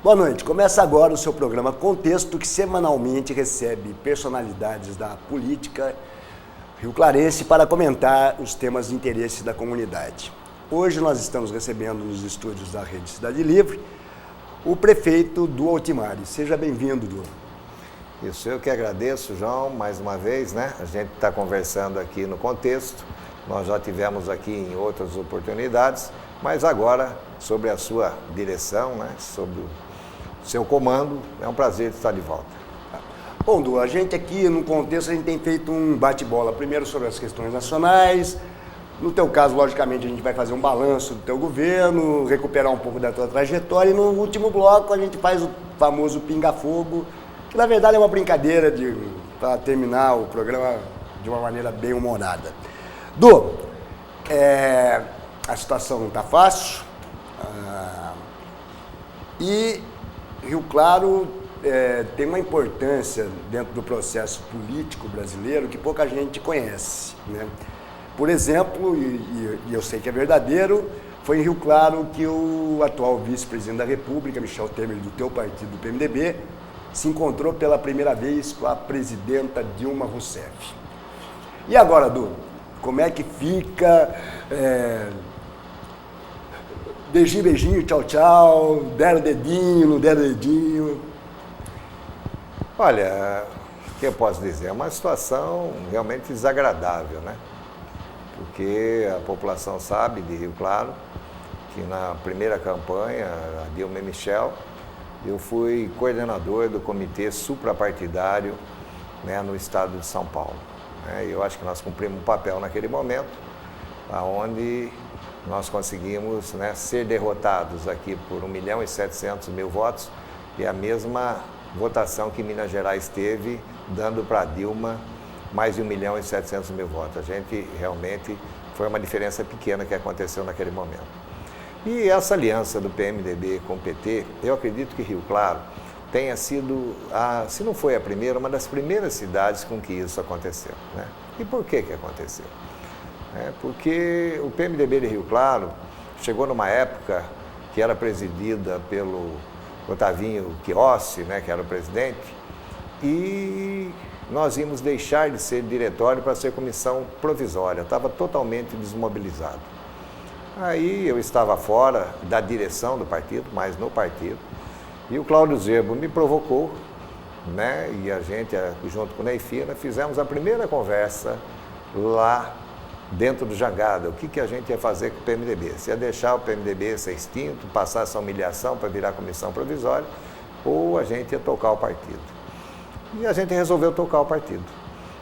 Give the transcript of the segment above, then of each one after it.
Boa noite. Começa agora o seu programa Contexto, que semanalmente recebe personalidades da política rio-clarense para comentar os temas de interesse da comunidade. Hoje nós estamos recebendo nos estúdios da Rede Cidade Livre o prefeito Du Altimari. Seja bem-vindo, Du. Isso, eu que agradeço, João, mais uma vez, né? A gente está conversando aqui no Contexto, nós já tivemos aqui em outras oportunidades, mas agora, sobre a sua direção, né? Sobre o seu comando, é um prazer estar de volta. Bom, Du, a gente aqui no Contexto, a gente tem feito um bate-bola, primeiro sobre as questões nacionais. No teu caso, logicamente, a gente vai fazer um balanço do teu governo, recuperar um pouco da tua trajetória, e no último bloco a gente faz o famoso pinga-fogo, que na verdade é uma brincadeira para terminar o programa de uma maneira bem humorada. Du, a situação não está fácil, e Rio Claro tem uma importância dentro do processo político brasileiro que pouca gente conhece, né? Por exemplo, e eu sei que é verdadeiro, foi em Rio Claro que o atual vice-presidente da República, Michel Temer, do teu partido, do PMDB, se encontrou pela primeira vez com a presidenta Dilma Rousseff. E agora, Du, como é que fica? Beijinho, beijinho, tchau, tchau, deram dedinho, não deram dedinho? Olha, o que eu posso dizer? É uma situação realmente desagradável, né? Porque a população sabe de Rio Claro que na primeira campanha, a Dilma e Michel, eu fui coordenador do comitê suprapartidário, né, no estado de São Paulo. Eu acho que nós cumprimos um papel naquele momento, onde nós conseguimos, né, ser derrotados aqui por 1.700.000 votos, e a mesma votação que Minas Gerais teve, dando para Dilma mais de 1.700.000 votos. A gente realmente foi uma diferença pequena que aconteceu naquele momento. E essa aliança do PMDB com o PT, eu acredito que Rio Claro tenha sido, se não foi a primeira, uma das primeiras cidades com que isso aconteceu, né? E por que aconteceu? Porque o PMDB de Rio Claro chegou numa época que era presidida pelo Otavinho Chiossi, né, que era o presidente, e nós íamos deixar de ser diretório para ser comissão provisória, estava totalmente desmobilizado. Aí eu estava fora da direção do partido, mas no partido, e o Cláudio Zerbo me provocou, né? E a gente, junto com o Neifina, fizemos a primeira conversa lá dentro do Jangada. O que a gente ia fazer com o PMDB? Se ia deixar o PMDB ser extinto, passar essa humilhação para virar comissão provisória, ou a gente ia tocar o partido. E a gente resolveu tocar o partido,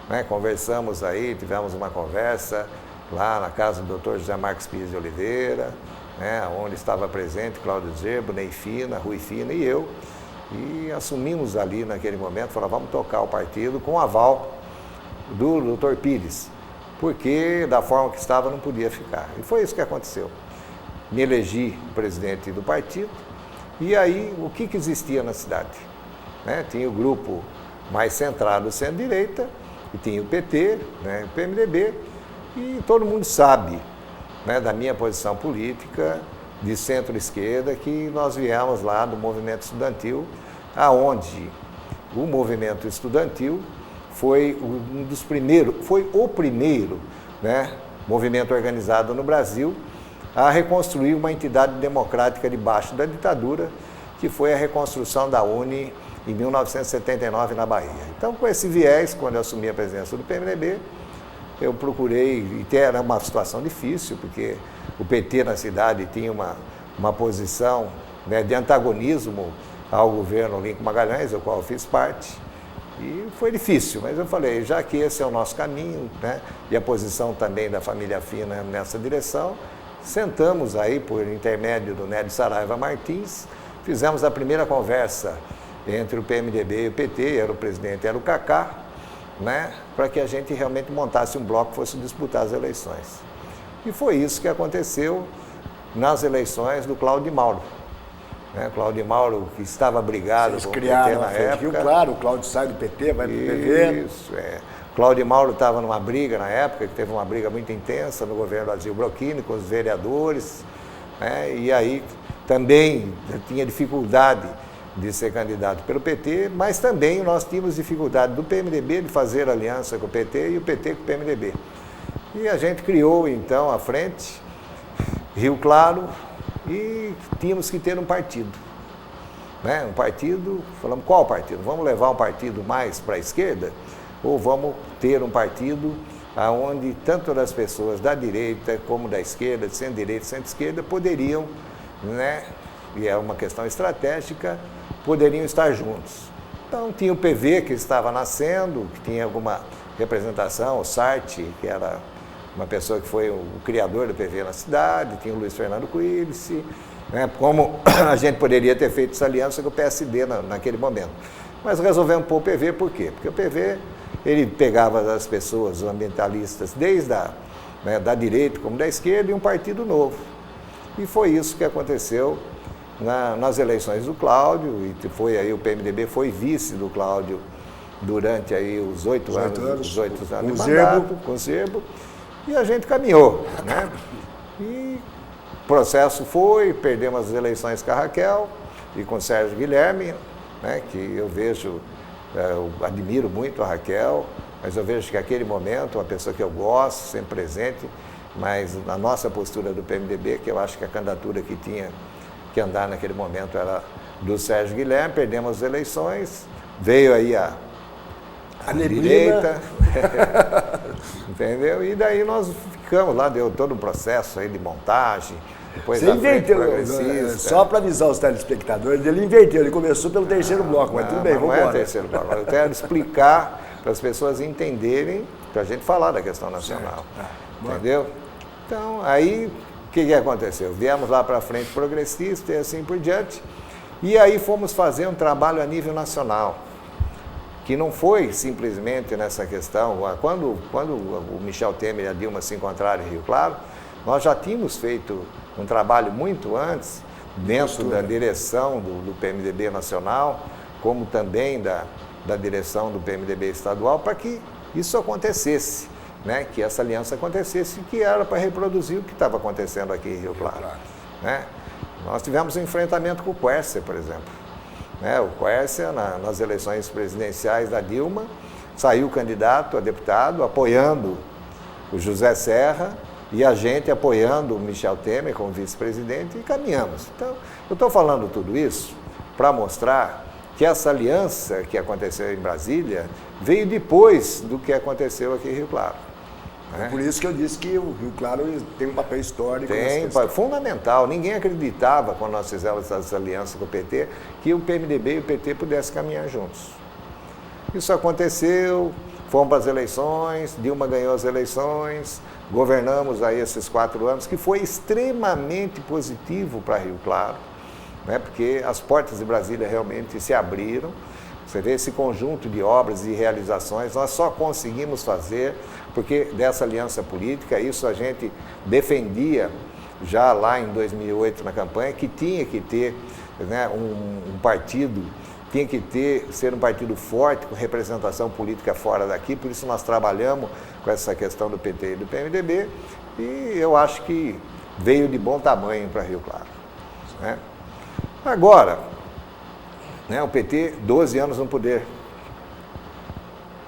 né? Conversamos aí, tivemos uma conversa lá na casa do Dr. José Marques Pires de Oliveira, né, onde estava presente Cláudio Zerbo, Neifina, Rui Fina e eu, e assumimos ali naquele momento, falamos, vamos tocar o partido com o aval do Dr. Pires, porque da forma que estava não podia ficar. E foi isso que aconteceu. Me elegi presidente do partido, e aí o que existia na cidade? Né? Tinha o grupo mais centrado centro-direita, e tinha o PT, né, o PMDB, e todo mundo sabe, né, da minha posição política de centro-esquerda, que nós viemos lá do movimento estudantil, aonde o movimento estudantil foi um dos primeiros, foi o primeiro, né, movimento organizado no Brasil a reconstruir uma entidade democrática debaixo da ditadura, que foi a reconstrução da UNE em 1979 na Bahia. Então, com esse viés, quando eu assumi a presidência do PMDB, eu procurei, e era uma situação difícil, porque o PT na cidade tinha uma posição, né, de antagonismo ao governo Lincoln Magalhães, do qual eu fiz parte, e foi difícil, mas eu falei, já que esse é o nosso caminho, né, e a posição também da família Fina nessa direção, sentamos aí, por intermédio do Nélio Saraiva Martins, fizemos a primeira conversa entre o PMDB e o PT, era o presidente, era o Cacá, né, para que a gente realmente montasse um bloco que fosse disputar as eleições. E foi isso que aconteceu nas eleições do Cláudio Mauro. Cláudio Mauro, que estava brigado com o PT na época. Rio Claro, o Cláudio sai do PT, vai para o PV. Isso, Cláudio Mauro estava numa briga na época, que teve uma briga muito intensa no governo Azil Brocchini, com os vereadores, né? E aí também tinha dificuldade de ser candidato pelo PT, mas também nós tínhamos dificuldade do PMDB de fazer aliança com o PT e o PT com o PMDB. E a gente criou, então, a frente, Rio Claro, e tínhamos que ter um partido. Né? Um partido, falamos, qual partido? Vamos levar um partido mais para a esquerda? Ou vamos ter um partido onde tanto das pessoas da direita como da esquerda, de centro-direita e centro-esquerda, poderiam, né, e é uma questão estratégica, poderiam estar juntos. Então tinha o PV que estava nascendo, que tinha alguma representação, o Sarti, que era uma pessoa que foi o criador do PV na cidade, tinha o Luiz Fernando Quilici, né, como a gente poderia ter feito essa aliança com o PSD naquele momento. Mas resolvemos pôr o PV, por quê? Porque o PV, ele pegava as pessoas, os ambientalistas, desde da direita como da esquerda, e um partido novo. E foi isso que aconteceu nas eleições do Cláudio, e foi aí o PMDB foi vice do Cláudio durante aí os 8 anos de mandato, com o Zerbo, e a gente caminhou, né? E o processo foi, perdemos as eleições com a Raquel e com o Sérgio Guilherme, né, que eu vejo, eu admiro muito a Raquel, mas eu vejo que naquele momento, uma pessoa que eu gosto, sempre presente, mas a nossa postura do PMDB, que eu acho que a candidatura que tinha que andar naquele momento era do Sérgio Guilherme, perdemos as eleições, veio aí a direita, entendeu? E daí nós ficamos lá, deu todo um processo aí de montagem. Depois você inverteu, só para avisar os telespectadores, ele inverteu, ele começou pelo terceiro bloco, mas tudo bem, vamos embora. Não é terceiro bloco, eu quero explicar para as pessoas entenderem, para a gente falar da questão nacional, entendeu? Então, aí, o que aconteceu? Viemos lá para a Frente Progressista e assim por diante, e aí fomos fazer um trabalho a nível nacional, que não foi simplesmente nessa questão, quando o Michel Temer e a Dilma se encontraram em Rio Claro, nós já tínhamos feito um trabalho muito antes, dentro da direção do PMDB nacional, como também da direção do PMDB estadual, para que isso acontecesse, né? Que essa aliança acontecesse, que era para reproduzir o que estava acontecendo aqui em Rio Claro. Né? Nós tivemos um enfrentamento com o Quércia, por exemplo. Né? O Quércia, nas eleições presidenciais da Dilma, saiu candidato a deputado, apoiando o José Serra, e a gente apoiando o Michel Temer como vice-presidente, e caminhamos. Então, eu estou falando tudo isso para mostrar que essa aliança que aconteceu em Brasília veio depois do que aconteceu aqui em Rio Claro. Né? É por isso que eu disse que o Rio Claro tem um papel histórico. Tem, fundamental. Ninguém acreditava, quando nós fizemos essa aliança com o PT, que o PMDB e o PT pudessem caminhar juntos. Isso aconteceu, fomos para as eleições, Dilma ganhou as eleições, governamos aí esses 4 anos, que foi extremamente positivo para Rio Claro, né? Porque as portas de Brasília realmente se abriram. Você vê esse conjunto de obras e realizações, nós só conseguimos fazer porque dessa aliança política, isso a gente defendia já lá em 2008 na campanha, que tinha que ter, né, um partido, tinha que ser um partido forte, com representação política fora daqui, por isso nós trabalhamos com essa questão do PT e do PMDB, e eu acho que veio de bom tamanho para Rio Claro. Né? Agora, né, o PT, 12 anos no poder.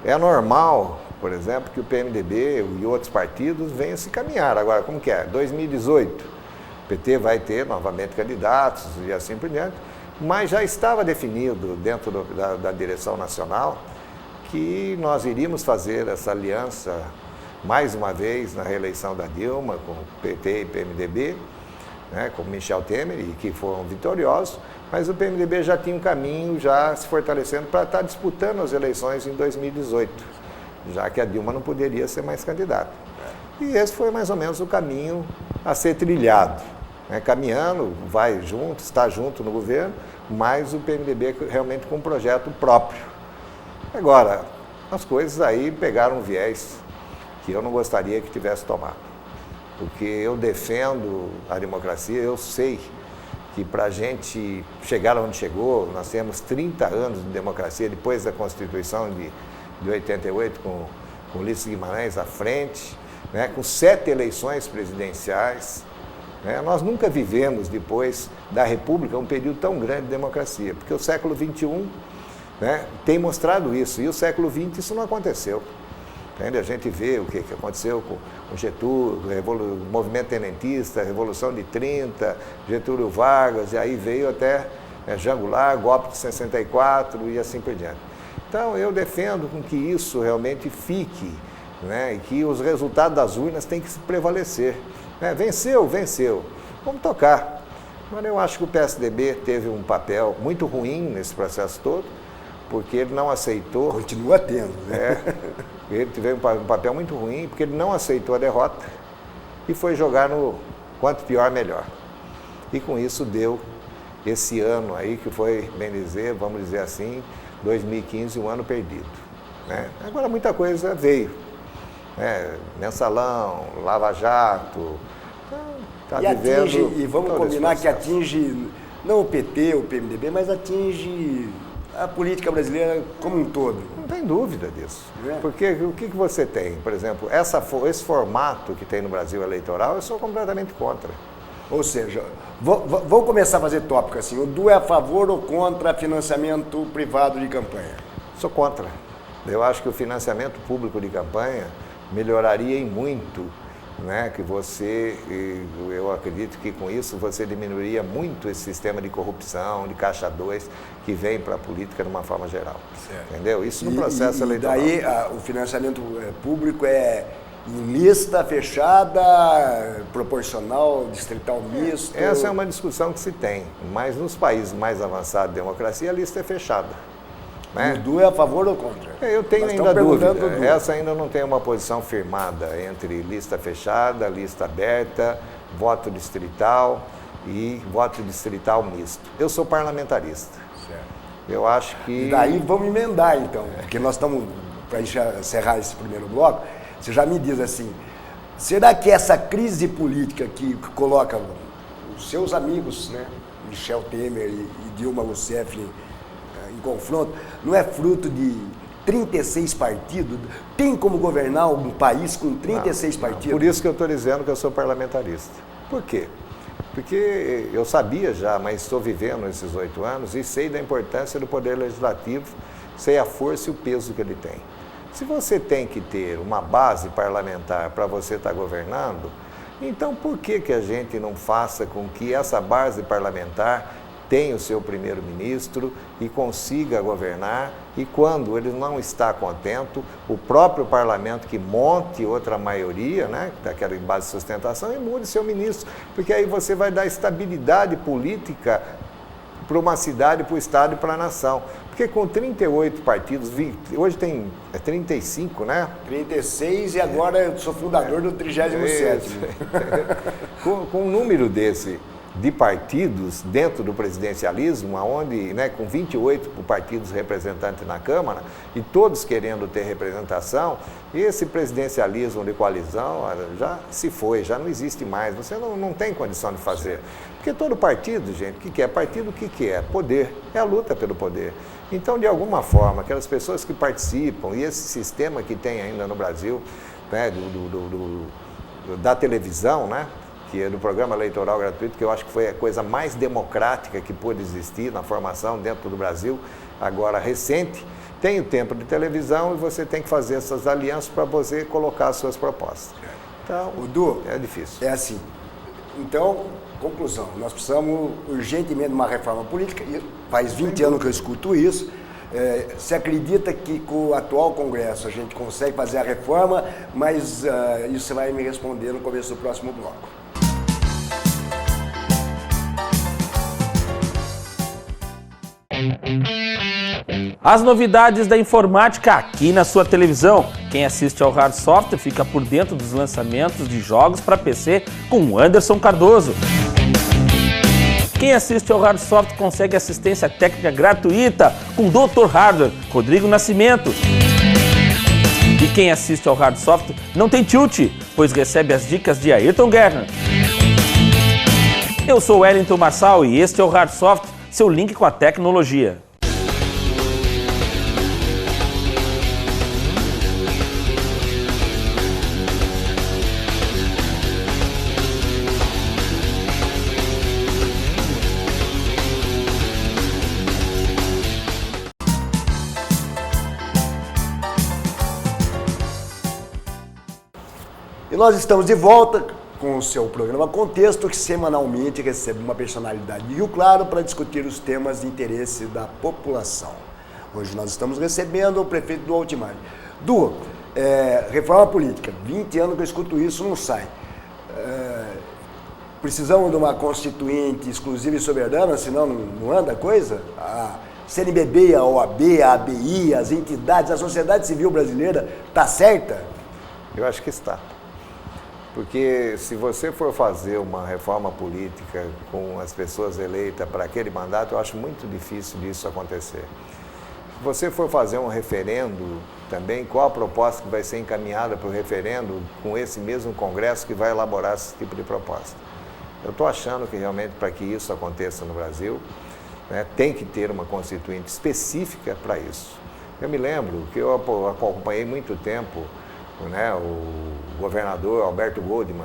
É normal, por exemplo, que o PMDB e outros partidos venham se caminhar. Agora, como que é? 2018, o PT vai ter novamente candidatos e assim por diante, mas já estava definido dentro da direção nacional que nós iríamos fazer essa aliança mais uma vez na reeleição da Dilma, com o PT e PMDB, né, com Michel Temer, e que foram vitoriosos, mas o PMDB já tinha um caminho já se fortalecendo para estar disputando as eleições em 2018, já que a Dilma não poderia ser mais candidata. E esse foi mais ou menos o caminho a ser trilhado. Né, caminhando, vai junto, está junto no governo, mas o PMDB realmente com um projeto próprio. Agora, as coisas aí pegaram um viés que eu não gostaria que tivesse tomado. Porque eu defendo a democracia, eu sei que para a gente chegar onde chegou, nós temos 30 anos de democracia, depois da Constituição de 88, com Ulisses Guimarães à frente, né, com 7 eleições presidenciais, né? Nós nunca vivemos, depois da República, um período tão grande de democracia, porque o século XXI, né, tem mostrado isso, e o século XX isso não aconteceu. Entende? A gente vê o que aconteceu com o Getúlio, o movimento tenentista, a Revolução de 30, Getúlio Vargas, e aí veio até Jango Goulart, golpe de 64 e assim por diante. Então, eu defendo com que isso realmente fique, né, e que os resultados das urnas têm que se prevalecer. Né? Venceu, venceu. Vamos tocar. Mas eu acho que o PSDB teve um papel muito ruim nesse processo todo, porque ele não aceitou... Continua tendo, né? Ele teve um papel muito ruim, porque ele não aceitou a derrota e foi jogar no quanto pior, melhor. E com isso deu esse ano aí, que foi, bem dizer, vamos dizer assim, 2015, um ano perdido. Né? Agora muita coisa veio. Né? Mensalão, Lava Jato, está vivendo... Atinge, e vamos combinar que atinge, não o PT, o PMDB, mas atinge a política brasileira como um todo. Não tem dúvida disso. Porque o que você tem? Por exemplo, esse formato que tem no Brasil eleitoral, eu sou completamente contra. Ou seja, vou começar a fazer tópico assim. O Du é a favor ou contra financiamento privado de campanha? Sou contra. Eu acho que o financiamento público de campanha melhoraria em muito, né? Que eu acredito que com isso você diminuiria muito esse sistema de corrupção, de caixa 2, que vem para a política de uma forma geral. Certo. Entendeu? Isso no processo eleitoral. E daí o financiamento público é em lista fechada, proporcional, distrital misto? Essa é uma discussão que se tem, mas nos países mais avançados de democracia a lista é fechada. Né? O Du é a favor ou contra? Eu tenho ainda dúvida. Essa ainda não tem uma posição firmada entre lista fechada, lista aberta, voto distrital e voto distrital misto. Eu sou parlamentarista. Certo. Eu acho que... E daí vamos emendar então, porque nós estamos, para encerrar esse primeiro bloco, você já me diz assim, será que essa crise política que coloca os seus amigos, né, Michel Temer e Dilma Rousseff em confronto, não é fruto de 36 partidos? Tem como governar um país com 36 partidos? Por isso que eu estou dizendo que eu sou parlamentarista. Por quê? Porque eu sabia já, mas estou vivendo esses 8 anos e sei da importância do poder legislativo, sei a força e o peso que ele tem. Se você tem que ter uma base parlamentar para você estar governando, então por que a gente não faça com que essa base parlamentar tenha o seu primeiro-ministro e consiga governar, e quando ele não está contente, o próprio parlamento que monte outra maioria, né, daquela base de sustentação, e mude seu ministro, porque aí você vai dar estabilidade política para uma cidade, para o Estado e para a nação. Porque com 38 partidos, hoje tem 35, né? 36 e agora eu sou fundador do 37º. Com um número desse de partidos dentro do presidencialismo, onde, né, com 28 partidos representantes na Câmara e todos querendo ter representação, esse presidencialismo de coalizão já se foi, já não existe mais, você não tem condição de fazer. Porque todo partido, gente, o que é? Partido, o que é? Poder, é a luta pelo poder. Então, de alguma forma, aquelas pessoas que participam, e esse sistema que tem ainda no Brasil, né, da televisão, né, que é do programa eleitoral gratuito, que eu acho que foi a coisa mais democrática que pôde existir na formação dentro do Brasil, agora recente, tem o tempo de televisão e você tem que fazer essas alianças para você colocar as suas propostas. Então, Du, é difícil. É assim, então, conclusão, nós precisamos urgentemente de uma reforma política, e faz 20 anos que eu escuto isso. Você acredita que com o atual Congresso a gente consegue fazer a reforma, mas isso você vai me responder no começo do próximo bloco. As novidades da informática aqui na sua televisão. Quem assiste ao Hard Software fica por dentro dos lançamentos de jogos para PC com Anderson Cardoso. Quem assiste ao Hard Software consegue assistência técnica gratuita com Dr. Hardware, Rodrigo Nascimento. E quem assiste ao Hard Software não tem tilt, pois recebe as dicas de Ayrton Guerra. Eu sou Wellington Marçal e este é o Hard Software, seu link com a tecnologia. nós estamos de volta com o seu programa Contexto, que semanalmente recebe uma personalidade de Rio Claro para discutir os temas de interesse da população. Hoje nós estamos recebendo o prefeito do Altimar. Du, reforma política, 20 anos que eu escuto isso, não sai. Precisamos de uma constituinte exclusiva e soberana, senão não anda a coisa? A CNBB, a OAB, a ABI, as entidades, a sociedade civil brasileira, está certa? Eu acho que está. Porque se você for fazer uma reforma política com as pessoas eleitas para aquele mandato, eu acho muito difícil disso acontecer. Se você for fazer um referendo também, qual a proposta que vai ser encaminhada para o referendo com esse mesmo Congresso que vai elaborar esse tipo de proposta? Eu estou achando que realmente para que isso aconteça no Brasil, né, tem que ter uma constituinte específica para isso. Eu me lembro que eu acompanhei muito tempo, né, o governador Alberto Goldman,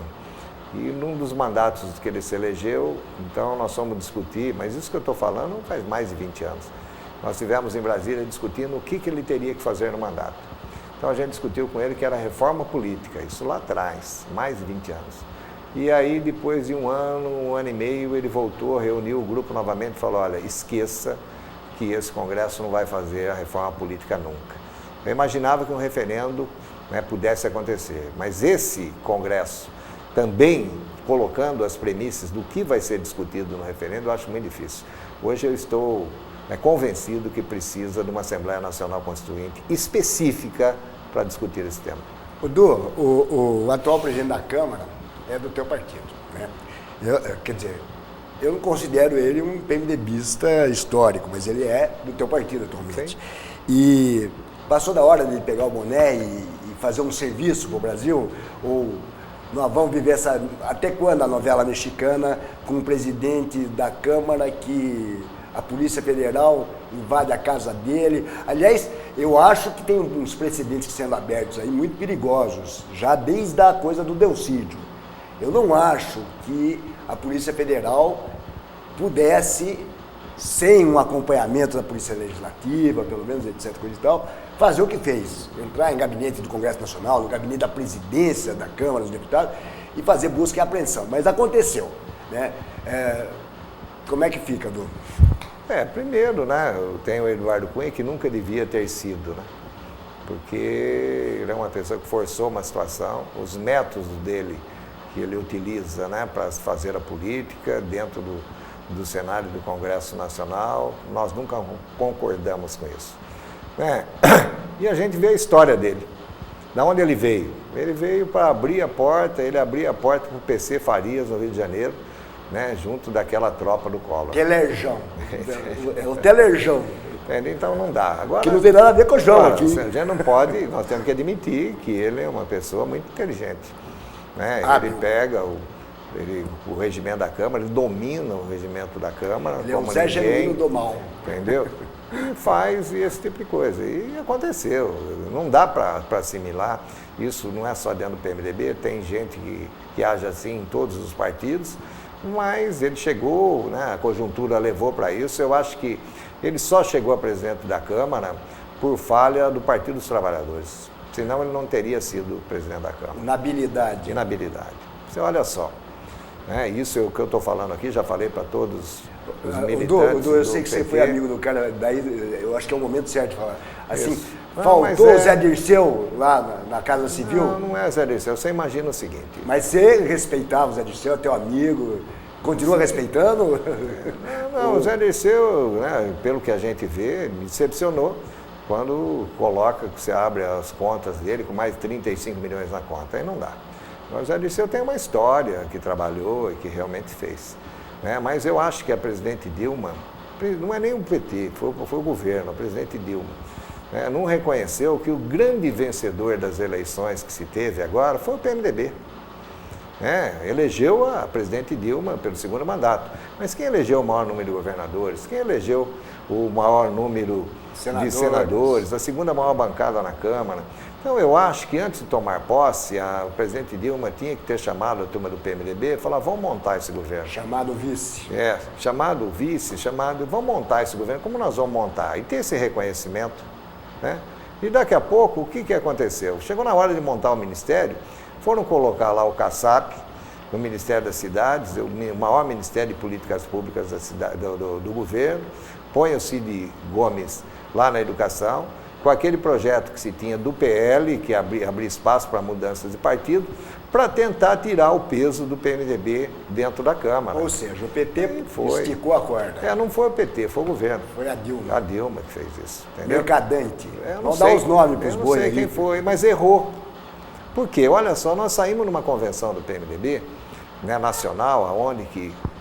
e num dos mandatos que ele se elegeu, então nós fomos discutir, mas isso que eu estou falando faz mais de 20 anos. Nós estivemos em Brasília discutindo o que ele teria que fazer no mandato. Então a gente discutiu com ele que era reforma política, isso lá atrás, mais de 20 anos. E aí depois de um ano e meio, ele voltou, reuniu o grupo novamente e falou, olha, esqueça que esse Congresso não vai fazer a reforma política nunca. Eu imaginava que um referendo, né, pudesse acontecer, mas esse Congresso também colocando as premissas do que vai ser discutido no referendo, eu acho muito difícil. Hoje eu estou convencido que precisa de uma Assembleia Nacional Constituinte específica para discutir esse tema. Du, o atual presidente da Câmara é do teu partido, né? Quer dizer, eu não considero ele um PMDBista histórico, mas ele é do teu partido atualmente. Sim. E passou da hora de ele pegar o boné e fazer um serviço para o Brasil? Ou nós vamos viver essa... Até quando a novela mexicana com o presidente da Câmara que a Polícia Federal invade a casa dele? Aliás, eu acho que tem uns precedentes sendo abertos aí muito perigosos, já desde a coisa do Delcídio. Eu não acho que a Polícia Federal pudesse, sem um acompanhamento da Polícia Legislativa, pelo menos, etc., coisa e tal, fazer o que fez, entrar em gabinete do Congresso Nacional, no gabinete da presidência da Câmara dos Deputados e fazer busca e apreensão. Mas aconteceu, né? Como é que fica, Du? Primeiro, né, eu tenho o Eduardo Cunha, que nunca devia ter sido, né? Porque ele é uma pessoa que forçou uma situação, os métodos dele que ele utiliza, né, para fazer a política dentro do cenário do Congresso Nacional, nós nunca concordamos com isso. E a gente vê a história dele. Da onde ele veio? Ele veio para abrir a porta, ele abria a porta para o PC Farias, no Rio de Janeiro, né, junto daquela tropa do Collor. Telerjão. É o Telerjão. Então não dá. Agora, que não tem nada a ver com o João aqui. A gente não pode, nós temos que admitir que ele é uma pessoa muito inteligente. Né? Ele pega o regimento da Câmara, ele domina o regimento da Câmara. Ele é o Zé Genuíno do mal. Entendeu? E faz esse tipo de coisa. E aconteceu. Não dá para assimilar. Isso não é só dentro do PMDB, tem gente que age assim em todos os partidos, mas ele chegou, né, a conjuntura levou para isso. Eu acho que ele só chegou a presidente da Câmara por falha do Partido dos Trabalhadores. Senão ele não teria sido presidente da Câmara. Inabilidade. Você olha só, né? Isso é o que eu estou falando aqui, já falei para todos os militantes. Eu sei que você foi amigo do cara, daí eu acho que é o momento certo de falar. Assim, não, faltou o Zé Dirceu lá na Casa Civil? Não é Zé Dirceu, você imagina o seguinte. Mas você respeitava o Zé Dirceu, é teu amigo, continua respeitando? Não, o Zé Dirceu, né, pelo que a gente vê, me decepcionou quando coloca que você abre as contas dele com mais de 35 milhões na conta. Aí não dá. Mas o Zé Dirceu tem uma história que trabalhou e que realmente fez. Né? Mas eu acho que a presidente Dilma, não é nem o PT, foi o governo, a presidente Dilma, né, não reconheceu que o grande vencedor das eleições que se teve agora foi o PMDB. Elegeu a presidente Dilma pelo segundo mandato. Mas quem elegeu o maior número de governadores? Quem elegeu o maior número de senadores? A segunda maior bancada na Câmara? Então, eu acho que antes de tomar posse, o presidente Dilma tinha que ter chamado a turma do PMDB e falar, vamos montar esse governo. Chamado vice. Chamado vice, vamos montar esse governo. Como nós vamos montar? E ter esse reconhecimento, né? E daqui a pouco, o que aconteceu? Chegou na hora de montar o ministério, foram colocar lá o CASAP, no Ministério das Cidades, o maior Ministério de Políticas Públicas da cidade, do governo, põe o Cid Gomes lá na educação, com aquele projeto que se tinha do PL, que abria espaço para mudanças de partido, para tentar tirar o peso do PMDB dentro da Câmara. Ou seja, o PT esticou a corda. Não foi o PT, foi o governo. Foi a Dilma. A Dilma que fez isso. Entendeu? Mercadante. Vamos dar os nomes para os bois aí. Eu não sei quem foi, mas errou. Por quê? Olha só, nós saímos numa convenção do PMDB, né, nacional,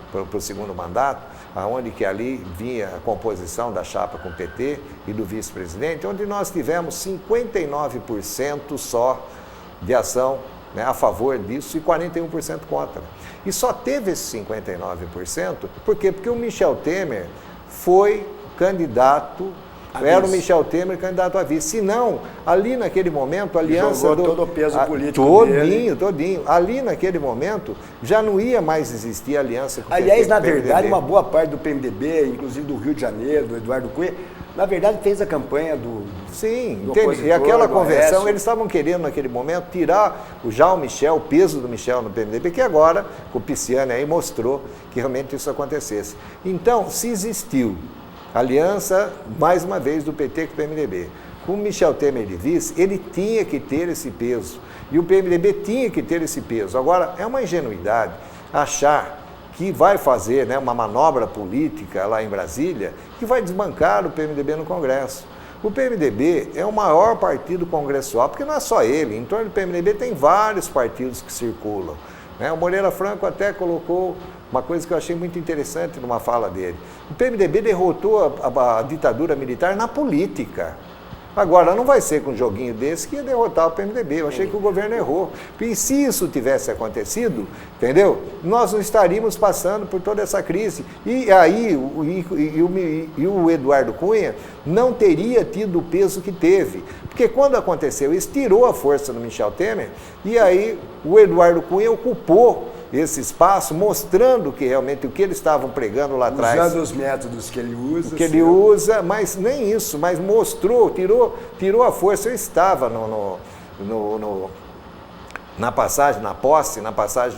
para o segundo mandato, aonde que ali vinha a composição da chapa com o PT e do vice-presidente, onde nós tivemos 59% só de ação, né, a favor disso e 41% contra. E só teve esse 59%, por quê? Porque o Michel Temer foi candidato, era o Michel Temer candidato a vice. Se não, ali naquele momento, a aliança jogou todo o peso político dele. Todinho. Ali naquele momento, já não ia mais existir aliança com o PT. Aliás, na verdade, uma boa parte do PMDB, inclusive do Rio de Janeiro, do Eduardo Cunha, na verdade fez a campanha do entende? E aquela convenção, eles estavam querendo naquele momento tirar o peso do Michel no PMDB, que agora, com o Pisciani aí, mostrou que realmente isso acontecesse. Então, se existiu aliança, mais uma vez, do PT com o PMDB. Com o Michel Temer de vice, ele tinha que ter esse peso. E o PMDB tinha que ter esse peso. Agora, é uma ingenuidade achar que vai fazer, né, uma manobra política lá em Brasília que vai desbancar o PMDB no Congresso. O PMDB é o maior partido congressual, porque não é só ele. Em torno do PMDB tem vários partidos que circulam, né? O Moreira Franco até colocou uma coisa que eu achei muito interessante numa fala dele. O PMDB derrotou a ditadura militar na política. Agora, não vai ser com um joguinho desse que ia derrotar o PMDB. Eu achei que o governo errou. E se isso tivesse acontecido, entendeu? Nós não estaríamos passando por toda essa crise. E aí, o Eduardo Cunha não teria tido o peso que teve. Porque quando aconteceu isso, tirou a força do Michel Temer, e aí o Eduardo Cunha ocupou esse espaço, mostrando que realmente o que eles estavam pregando lá atrás. Usando os métodos que ele usa. Que ele usa, mas nem isso, mas mostrou, tirou a força. Eu estava na passagem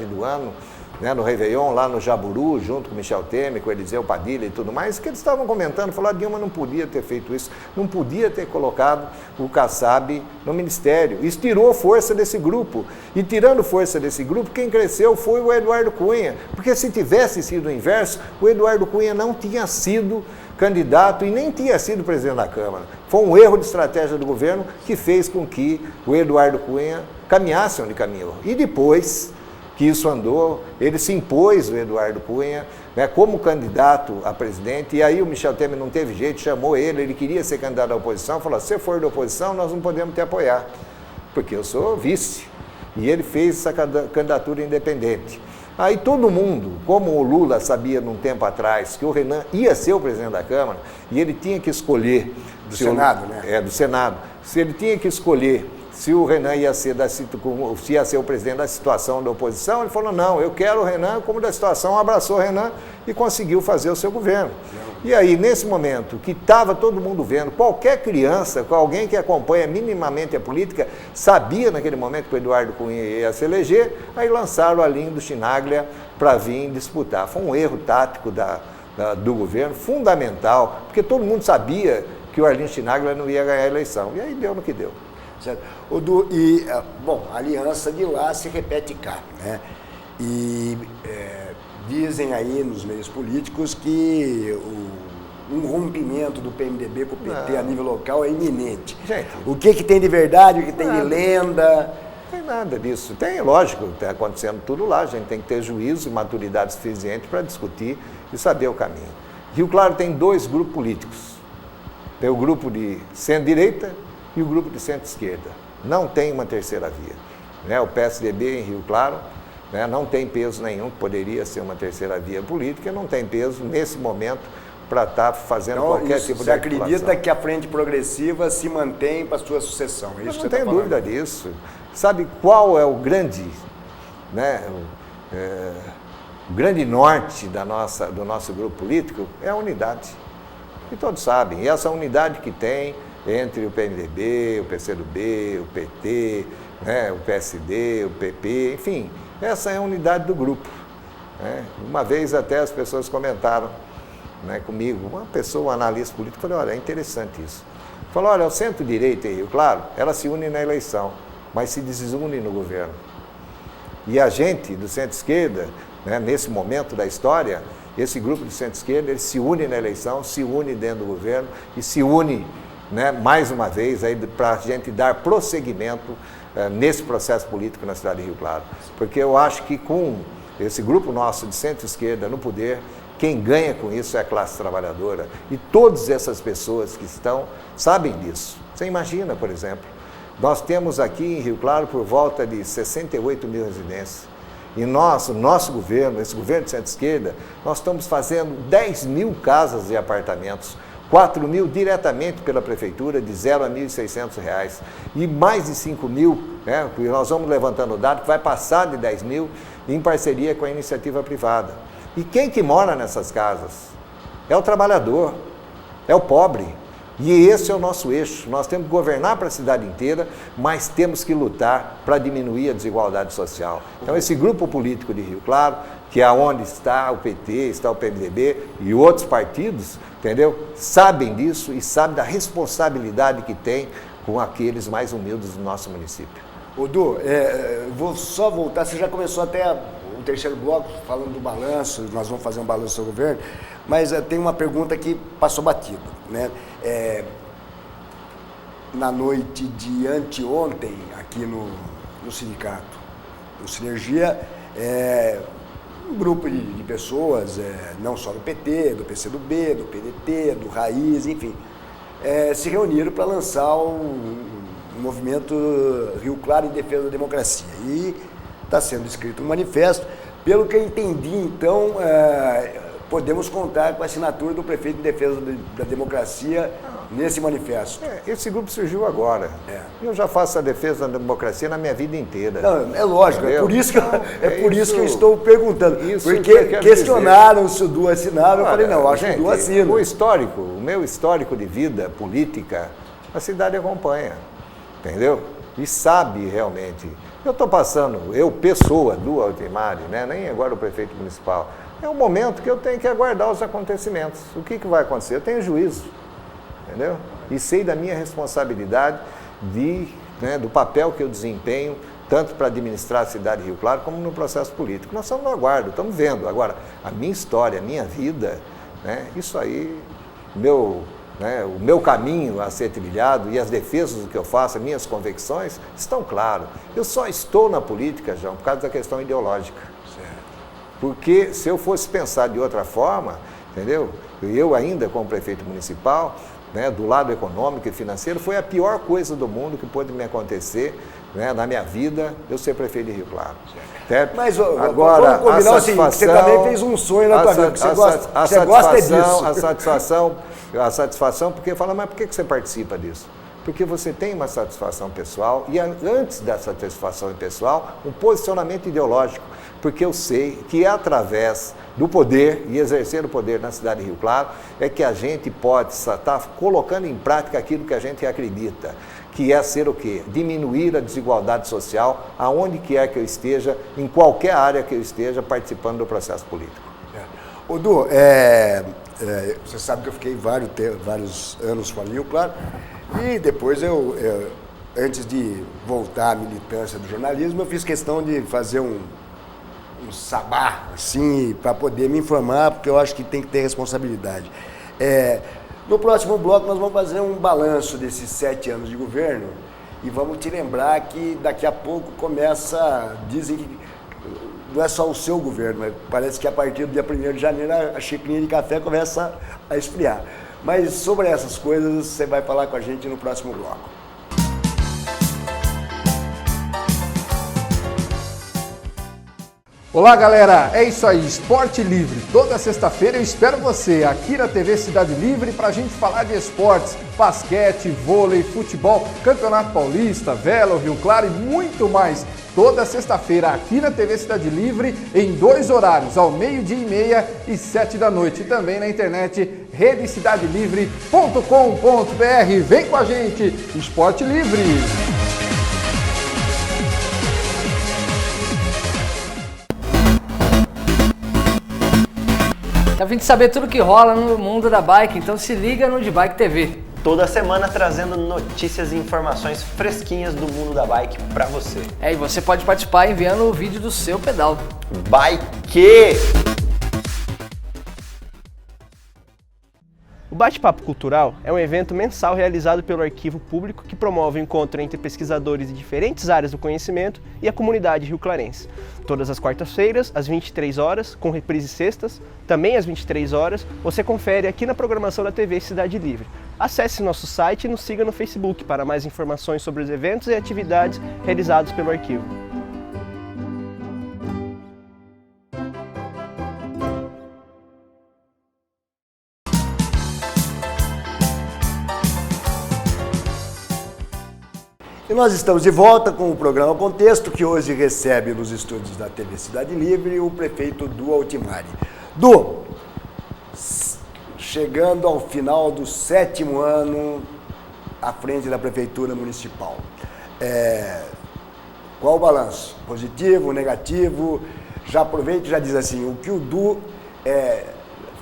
do ano, né, no Réveillon, lá no Jaburu, junto com o Michel Temer, com o Eliseu Padilha e tudo mais, que eles estavam comentando, falaram, Dilma não podia ter feito isso, não podia ter colocado o Kassab no ministério. Isso tirou força desse grupo. E tirando força desse grupo, quem cresceu foi o Eduardo Cunha. Porque se tivesse sido o inverso, o Eduardo Cunha não tinha sido candidato e nem tinha sido presidente da Câmara. Foi um erro de estratégia do governo que fez com que o Eduardo Cunha caminhasse onde caminhou. E depois que isso andou, ele se impôs, o Eduardo Cunha, né, como candidato a presidente, e aí o Michel Temer não teve jeito, chamou ele queria ser candidato à oposição, falou, se for da oposição, nós não podemos te apoiar, porque eu sou vice. E ele fez essa candidatura independente. Aí todo mundo, como o Lula sabia num tempo atrás que o Renan ia ser o presidente da Câmara, e ele tinha que escolher... Do Senado, né? Do Senado. Se ele tinha que escolher se o Renan ia ser o presidente da situação da oposição, ele falou, não, eu quero o Renan como da situação, abraçou o Renan e conseguiu fazer o seu governo. E aí, nesse momento, que estava todo mundo vendo, qualquer criança, alguém que acompanha minimamente a política, sabia naquele momento que o Eduardo Cunha ia se eleger, aí lançaram a linha do Chinaglia para vir disputar. Foi um erro tático do governo, fundamental, porque todo mundo sabia que o Arlindo Chinaglia não ia ganhar a eleição. E aí deu no que deu. Certo. A aliança de lá se repete cá, né? E dizem aí nos meios políticos que um rompimento do PMDB com o PT a nível local é iminente. Gente, o que tem de verdade, o que tem de lenda? Não tem nada disso. Tem, lógico, está acontecendo tudo lá. A gente tem que ter juízo e maturidade suficiente para discutir e saber o caminho. Rio Claro tem dois grupos políticos. Tem o grupo de centro-direita e o grupo de centro-esquerda. Não tem uma terceira via. Né? O PSDB em Rio Claro, né, não tem peso nenhum, poderia ser uma terceira via política, não tem peso nesse momento para estar fazendo qualquer tipo de articulação. Você acredita que a Frente Progressiva se mantém para a sua sucessão? Eu não tenho dúvida disso. Sabe qual é o grande, né, o grande norte do nosso grupo político? É a unidade. E todos sabem. E essa unidade que tem entre o PMDB, o PCdoB, o PT, né, o PSD, o PP, enfim, essa é a unidade do grupo. Né? Uma vez até as pessoas comentaram, né, comigo, uma pessoa, um analista político, falou, olha, é interessante isso. Falou, olha, o centro-direita em Rio Claro, ela se une na eleição, mas se desune no governo. E a gente do centro-esquerda, né, nesse momento da história, esse grupo de centro-esquerda, ele se une na eleição, se une dentro do governo e se une, né, mais uma vez para a gente dar prosseguimento nesse processo político na cidade de Rio Claro. Porque eu acho que com esse grupo nosso de centro-esquerda no poder, quem ganha com isso é a classe trabalhadora. E todas essas pessoas que estão sabem disso. Você imagina, por exemplo, nós temos aqui em Rio Claro por volta de 68 mil residências. E nós, o nosso governo, esse governo de centro-esquerda, nós estamos fazendo 10 mil casas de apartamentos, 4 mil diretamente pela prefeitura, de R$0 a R$1.600. E mais de 5 mil, né, porque nós vamos levantando o dado, que vai passar de 10 mil em parceria com a iniciativa privada. E quem que mora nessas casas? É o trabalhador, é o pobre. E esse é o nosso eixo. Nós temos que governar para a cidade inteira, mas temos que lutar para diminuir a desigualdade social. Então, esse grupo político de Rio Claro, que é onde está o PT, está o PMDB e outros partidos, entendeu? Sabem disso e sabem da responsabilidade que tem com aqueles mais humildes do nosso município. Du, vou só voltar, você já começou até o terceiro bloco falando do balanço, nós vamos fazer um balanço do governo, mas tem uma pergunta que passou batido, né? Na noite de anteontem, aqui no sindicato, no Sinergia, um grupo de pessoas, não só do PT, do PCdoB, do PDT, do Raiz, enfim, se reuniram para lançar um movimento Rio Claro em defesa da democracia. E está sendo escrito um manifesto. Pelo que eu entendi, então, podemos contar com a assinatura do prefeito em defesa da democracia nesse manifesto. Esse grupo surgiu agora. Eu já faço a defesa da democracia na minha vida inteira. Não, é lógico, entendeu? Por isso que eu estou perguntando. Porque questionaram se o Du assinava, eu falei, não, acho que o Du assina. O meu histórico de vida política, a cidade acompanha, entendeu? E sabe realmente. Eu estou passando, pessoa do Altimari, né? Nem agora o prefeito municipal, é um momento que eu tenho que aguardar os acontecimentos. O que vai acontecer? Eu tenho juízo, entendeu? E sei da minha responsabilidade do papel que eu desempenho, tanto para administrar a cidade de Rio Claro, como no processo político. Nós estamos no aguardo, estamos vendo. Agora, a minha história, a minha vida, né? Isso aí, o meu caminho a ser trilhado e as defesas do que eu faço, as minhas convicções, estão claras. Eu só estou na política, João, por causa da questão ideológica. Porque se eu fosse pensar de outra forma, entendeu? Eu ainda como prefeito municipal, né, do lado econômico e financeiro, foi a pior coisa do mundo que pôde me acontecer, né, na minha vida, eu ser prefeito de Rio Claro. Certo? Mas agora, vamos combinar o seguinte, você também fez um sonho na tua vida, você gosta disso. A satisfação, porque fala, mas por que você participa disso? Porque você tem uma satisfação pessoal e antes da satisfação pessoal, um posicionamento ideológico, porque eu sei que é através do poder e exercer o poder na cidade de Rio Claro é que a gente pode estar colocando em prática aquilo que a gente acredita, que é ser o quê? Diminuir a desigualdade social aonde quer que eu esteja, em qualquer área que eu esteja participando do processo político. Du, você sabe que eu fiquei vários anos com a Rio Claro, e depois antes de voltar à militância do jornalismo, eu fiz questão de fazer um sabá, assim, para poder me informar, porque eu acho que tem que ter responsabilidade. No próximo bloco nós vamos fazer um balanço desses 7 anos de governo e vamos te lembrar que daqui a pouco dizem que não é só o seu governo, mas parece que a partir do dia 1º de janeiro a xicrinha de café começa a esfriar. Mas sobre essas coisas você vai falar com a gente no próximo bloco. Olá galera, é isso aí, Esporte Livre. Toda sexta-feira eu espero você aqui na TV Cidade Livre para a gente falar de esportes, basquete, vôlei, futebol, Campeonato Paulista, vela, Rio Claro e muito mais. toda sexta-feira aqui na TV Cidade Livre, em 2 horários, ao 12h30 e 7h. E também na internet, redecidadelivre.com.br. Vem com a gente, Esporte Livre! Tá vindo saber tudo que rola no mundo da bike, então se liga no De Bike TV. Toda semana trazendo notícias e informações fresquinhas do mundo da bike pra você. E você pode participar enviando o vídeo do seu pedal. Bike! O Bate-Papo Cultural é um evento mensal realizado pelo Arquivo Público que promove o encontro entre pesquisadores de diferentes áreas do conhecimento e a comunidade rioclarense. Todas as quartas-feiras, às 23 horas, com reprise sextas, também às 23 horas, você confere aqui na programação da TV Cidade Livre. Acesse nosso site e nos siga no Facebook para mais informações sobre os eventos e atividades realizados pelo Arquivo. E nós estamos de volta com o programa Contexto, que hoje recebe nos estúdios da TV Cidade Livre o prefeito Du Altimari. Du, chegando ao final do 7º ano à frente da Prefeitura Municipal, qual o balanço? Positivo, negativo? Já aproveita e já diz assim, o que o Du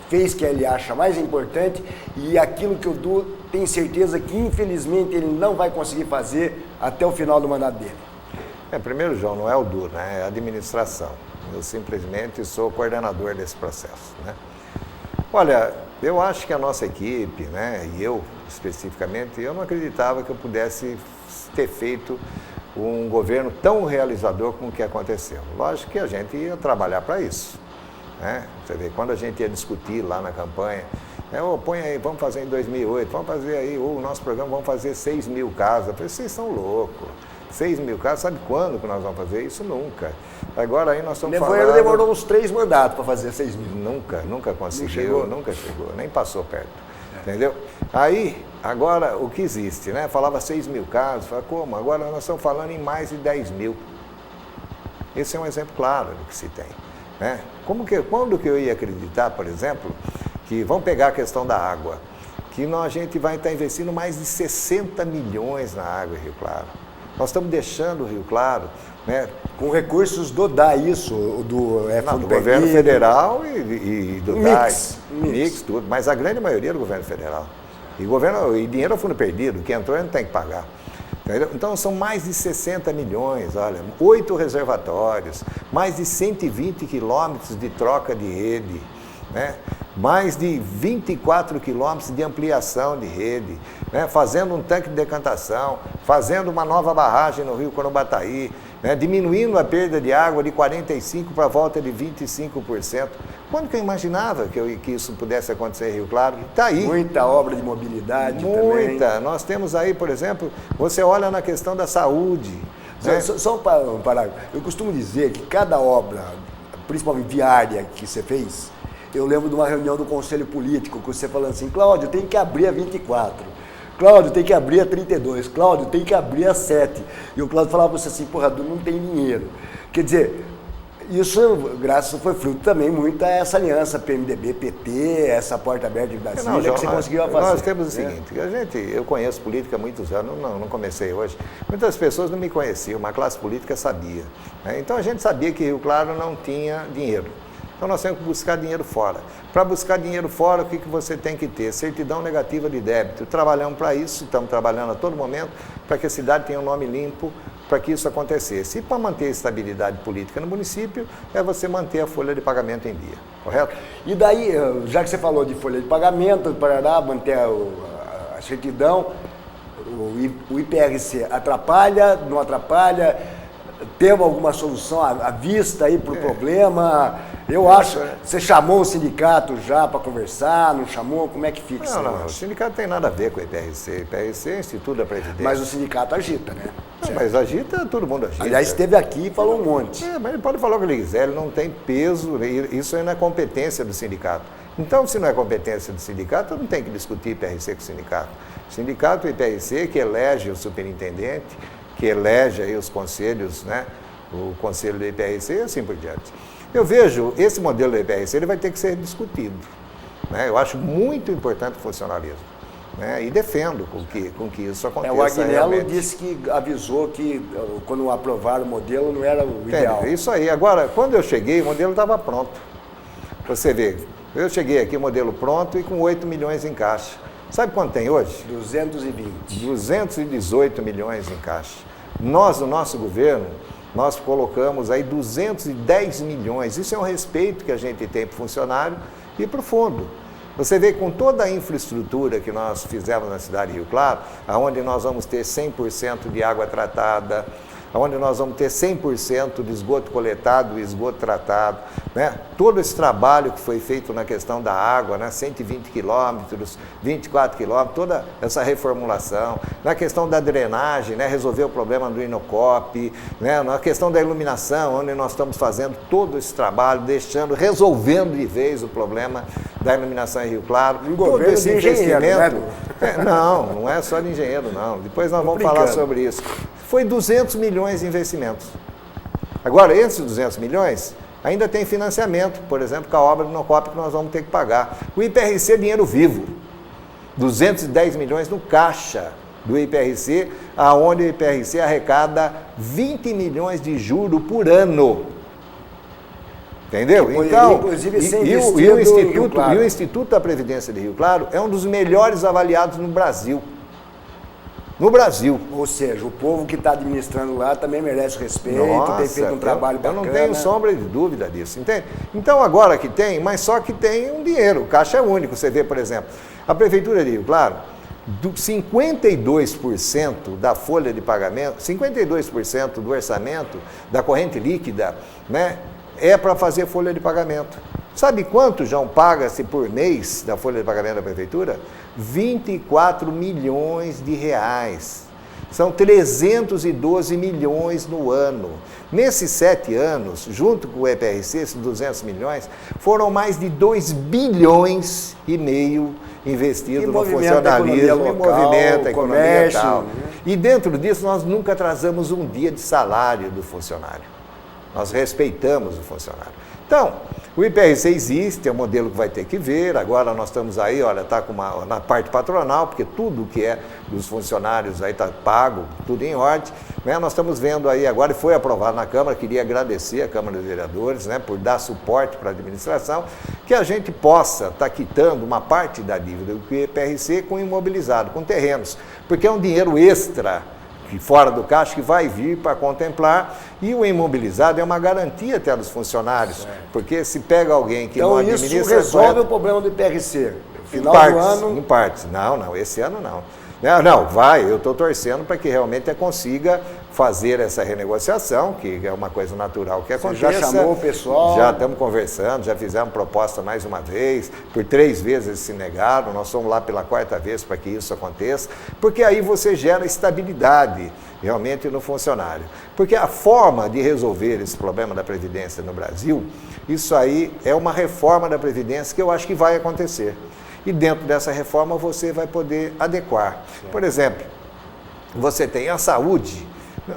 fez que ele acha mais importante e aquilo que o Du tem certeza que infelizmente ele não vai conseguir fazer até o final do mandato dele. Primeiro, João, não é o Du, né? É a administração. Eu simplesmente sou coordenador desse processo, né? Olha, eu acho que a nossa equipe, né, e eu especificamente, eu não acreditava que eu pudesse ter feito um governo tão realizador como o que aconteceu. Lógico que a gente ia trabalhar para isso, né? Você vê, quando a gente ia discutir lá na campanha, põe aí, vamos fazer em 2008, vamos fazer aí, o nosso programa, vamos fazer 6 mil casas. Eu falei, vocês são loucos, 6 mil casas, sabe quando que nós vamos fazer isso? Nunca. Agora aí nós estamos falando... Ele demorou uns 3 mandatos para fazer 6 mil. Nunca conseguiu, nunca chegou, nem passou perto, entendeu? Aí, agora, o que existe, né? Falava 6 mil casas, falava, como? Agora nós estamos falando em mais de 10 mil. Esse é um exemplo claro do que se tem, né? Quando que eu ia acreditar, por exemplo, que vamos pegar a questão da água, que a gente vai estar investindo mais de 60 milhões na água em Rio Claro. Nós estamos deixando o Rio Claro, né, com recursos do DAI, do governo federal e do DAI, mix, tudo, mas a grande maioria do governo federal. E dinheiro é fundo perdido, quem entrou não tem que pagar. Entendeu? Então são mais de 60 milhões, olha, 8 reservatórios, mais de 120 quilômetros de troca de rede, né? Mais de 24 quilômetros de ampliação de rede, né? Fazendo um tanque de decantação, fazendo uma nova barragem no Rio Corubataí, né? Diminuindo a perda de água de 45% para a volta de 25%. Quando que eu imaginava que isso pudesse acontecer em Rio Claro? Está aí. Muita obra de mobilidade também. Muita. Nós temos aí, por exemplo, você olha na questão da saúde. Né? Só um parágrafo. Eu costumo dizer que cada obra, principalmente viária que você fez, eu lembro de uma reunião do Conselho Político, que você falando assim, Cláudio, tem que abrir a 24, Cláudio, tem que abrir a 32, Cláudio, tem que abrir a 7. E o Cláudio falava para você assim, porra, não tem dinheiro. Quer dizer, isso, graças foi fruto também muito a essa aliança PMDB, PT, essa porta aberta de Brasília, que você conseguiu fazer. Nós temos o seguinte, eu conheço política há muitos anos, não comecei hoje. Muitas pessoas não me conheciam, mas a classe política sabia, né? Então a gente sabia que Rio Claro não tinha dinheiro. Então nós temos que buscar dinheiro fora. Para buscar dinheiro fora, o que você tem que ter? Certidão negativa de débito. Trabalhamos para isso, estamos trabalhando a todo momento para que a cidade tenha um nome limpo, para que isso acontecesse. E para manter a estabilidade política no município, é você manter a folha de pagamento em dia, correto? E daí, já que você falou de folha de pagamento, para manter a certidão, o IPRC atrapalha, não atrapalha? Temos alguma solução à vista aí para o problema? Eu acho, você chamou o sindicato já para conversar, não chamou? Como é que fica isso? Não, o sindicato não tem nada a ver com o IPRC. O IPRC é Instituto da Previdência. Mas o sindicato agita, né? Não, mas agita, todo mundo agita. Aliás, esteve aqui e falou um monte. Mas ele pode falar o que ele quiser, ele não tem peso, isso aí não é competência do sindicato. Então, se não é competência do sindicato, não tem que discutir IPRC com o sindicato. O sindicato e o IPRC que elege o superintendente, que elege aí os conselhos, né, o conselho do IPRC e assim por diante. Eu vejo esse modelo do IPRC, ele vai ter que ser discutido, né? Eu acho muito importante o funcionalismo, né? E defendo com que isso aconteça. O Agnello realmente. disse que avisou que quando aprovaram o modelo não era o ideal. Isso aí. Agora, quando eu cheguei, o modelo estava pronto. Você vê, eu cheguei aqui, modelo pronto e com 8 milhões em caixa. Sabe quanto tem hoje? 220. 218 milhões em caixa. Nós, no nosso governo, nós colocamos aí 210 milhões. Isso é um respeito que a gente tem para o funcionário e para o fundo. Você vê com toda a infraestrutura que nós fizemos na cidade de Rio Claro, onde nós vamos ter 100% de água tratada, onde nós vamos ter 100% de esgoto coletado e esgoto tratado, né? Todo esse trabalho que foi feito na questão da água, né? 120 quilômetros, 24 quilômetros, toda essa reformulação, na questão da drenagem, né? Resolver o problema do Inocop, né? Na questão da iluminação, onde nós estamos fazendo todo esse trabalho, resolvendo de vez o problema da iluminação em Rio Claro. Todo esse investimento. Não é só de engenheiro, não. Depois nós vamos falar sobre isso. Foi 200 milhões de investimentos. Agora, esses 200 milhões, ainda tem financiamento, por exemplo, com a obra do Inocop que nós vamos ter que pagar. O IPRC é dinheiro vivo. 210 milhões no caixa do IPRC, aonde o IPRC arrecada 20 milhões de juros por ano. Entendeu? Então, inclusive, o Instituto da Previdência de Rio Claro é um dos melhores avaliados no Brasil. No Brasil. Ou seja, o povo que está administrando lá também merece respeito, Nossa, tem feito um trabalho bacana. Eu não tenho sombra de dúvida disso, entende? Então agora que tem, mas só que tem um dinheiro, o caixa é único. Você vê, por exemplo, a Prefeitura de Rio Claro, 52% da folha de pagamento, 52% do orçamento da corrente líquida, né, é para fazer folha de pagamento. Sabe quanto, João, paga-se por mês da folha de pagamento da Prefeitura? 24 milhões de reais. São 312 milhões no ano. Nesses 7 anos, junto com o EPRC, esses 200 milhões, foram mais de 2 bilhões e meio investidos no funcionalismo, em movimento, economia e tal. Né? E dentro disso, nós nunca atrasamos um dia de salário do funcionário. Nós respeitamos o funcionário. Então, o IPRC existe, é um modelo que vai ter que ver. Agora nós estamos aí, olha, está na parte patronal, porque tudo que é dos funcionários aí está pago, tudo em ordem. Né? Nós estamos vendo aí agora, e foi aprovado na Câmara, queria agradecer a Câmara dos Vereadores, né, por dar suporte para a administração, que a gente possa estar quitando uma parte da dívida do IPRC com imobilizado, com terrenos, porque é um dinheiro extra, que fora do caixa, que vai vir para contemplar, e o imobilizado é uma garantia até dos funcionários, porque se pega alguém que não administra... Então isso resolve o problema do IPRC, final do ano... Em partes, não, esse ano não. Não, vai, eu estou torcendo para que realmente consiga fazer essa renegociação, que é uma coisa natural que aconteça. Você já chamou o pessoal? Já estamos conversando, já fizemos proposta mais uma vez, por 3 vezes eles se negaram, nós somos lá pela 4ª vez para que isso aconteça, porque aí você gera estabilidade realmente no funcionário. Porque a forma de resolver esse problema da Previdência no Brasil, isso aí é uma reforma da Previdência que eu acho que vai acontecer. E dentro dessa reforma você vai poder adequar. Por exemplo, você tem a saúde,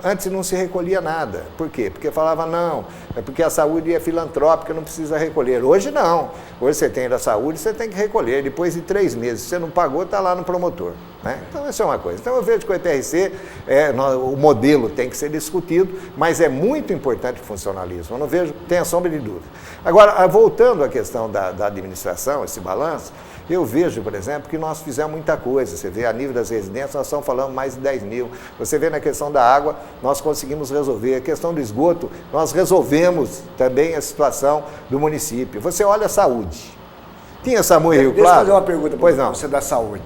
antes não se recolhia nada. Por quê? Porque falava, não, é porque a saúde é filantrópica, não precisa recolher. Hoje não. Hoje você tem da saúde, você tem que recolher. Depois de 3 meses, se você não pagou, está lá no promotor. Né? Então, essa é uma coisa. Então, eu vejo que o IPRC, o modelo tem que ser discutido, mas é muito importante o funcionalismo. Eu não vejo, tenha sombra de dúvida. Agora, voltando à questão da administração, esse balanço, eu vejo, por exemplo, que nós fizemos muita coisa. Você vê, a nível das residências, nós estamos falando mais de 10 mil. Você vê na questão da água, nós conseguimos resolver. A questão do esgoto, nós resolvemos também a situação do município. Você olha a saúde. Tinha SAMU em Rio Claro? Deixa eu fazer uma pergunta para você da saúde.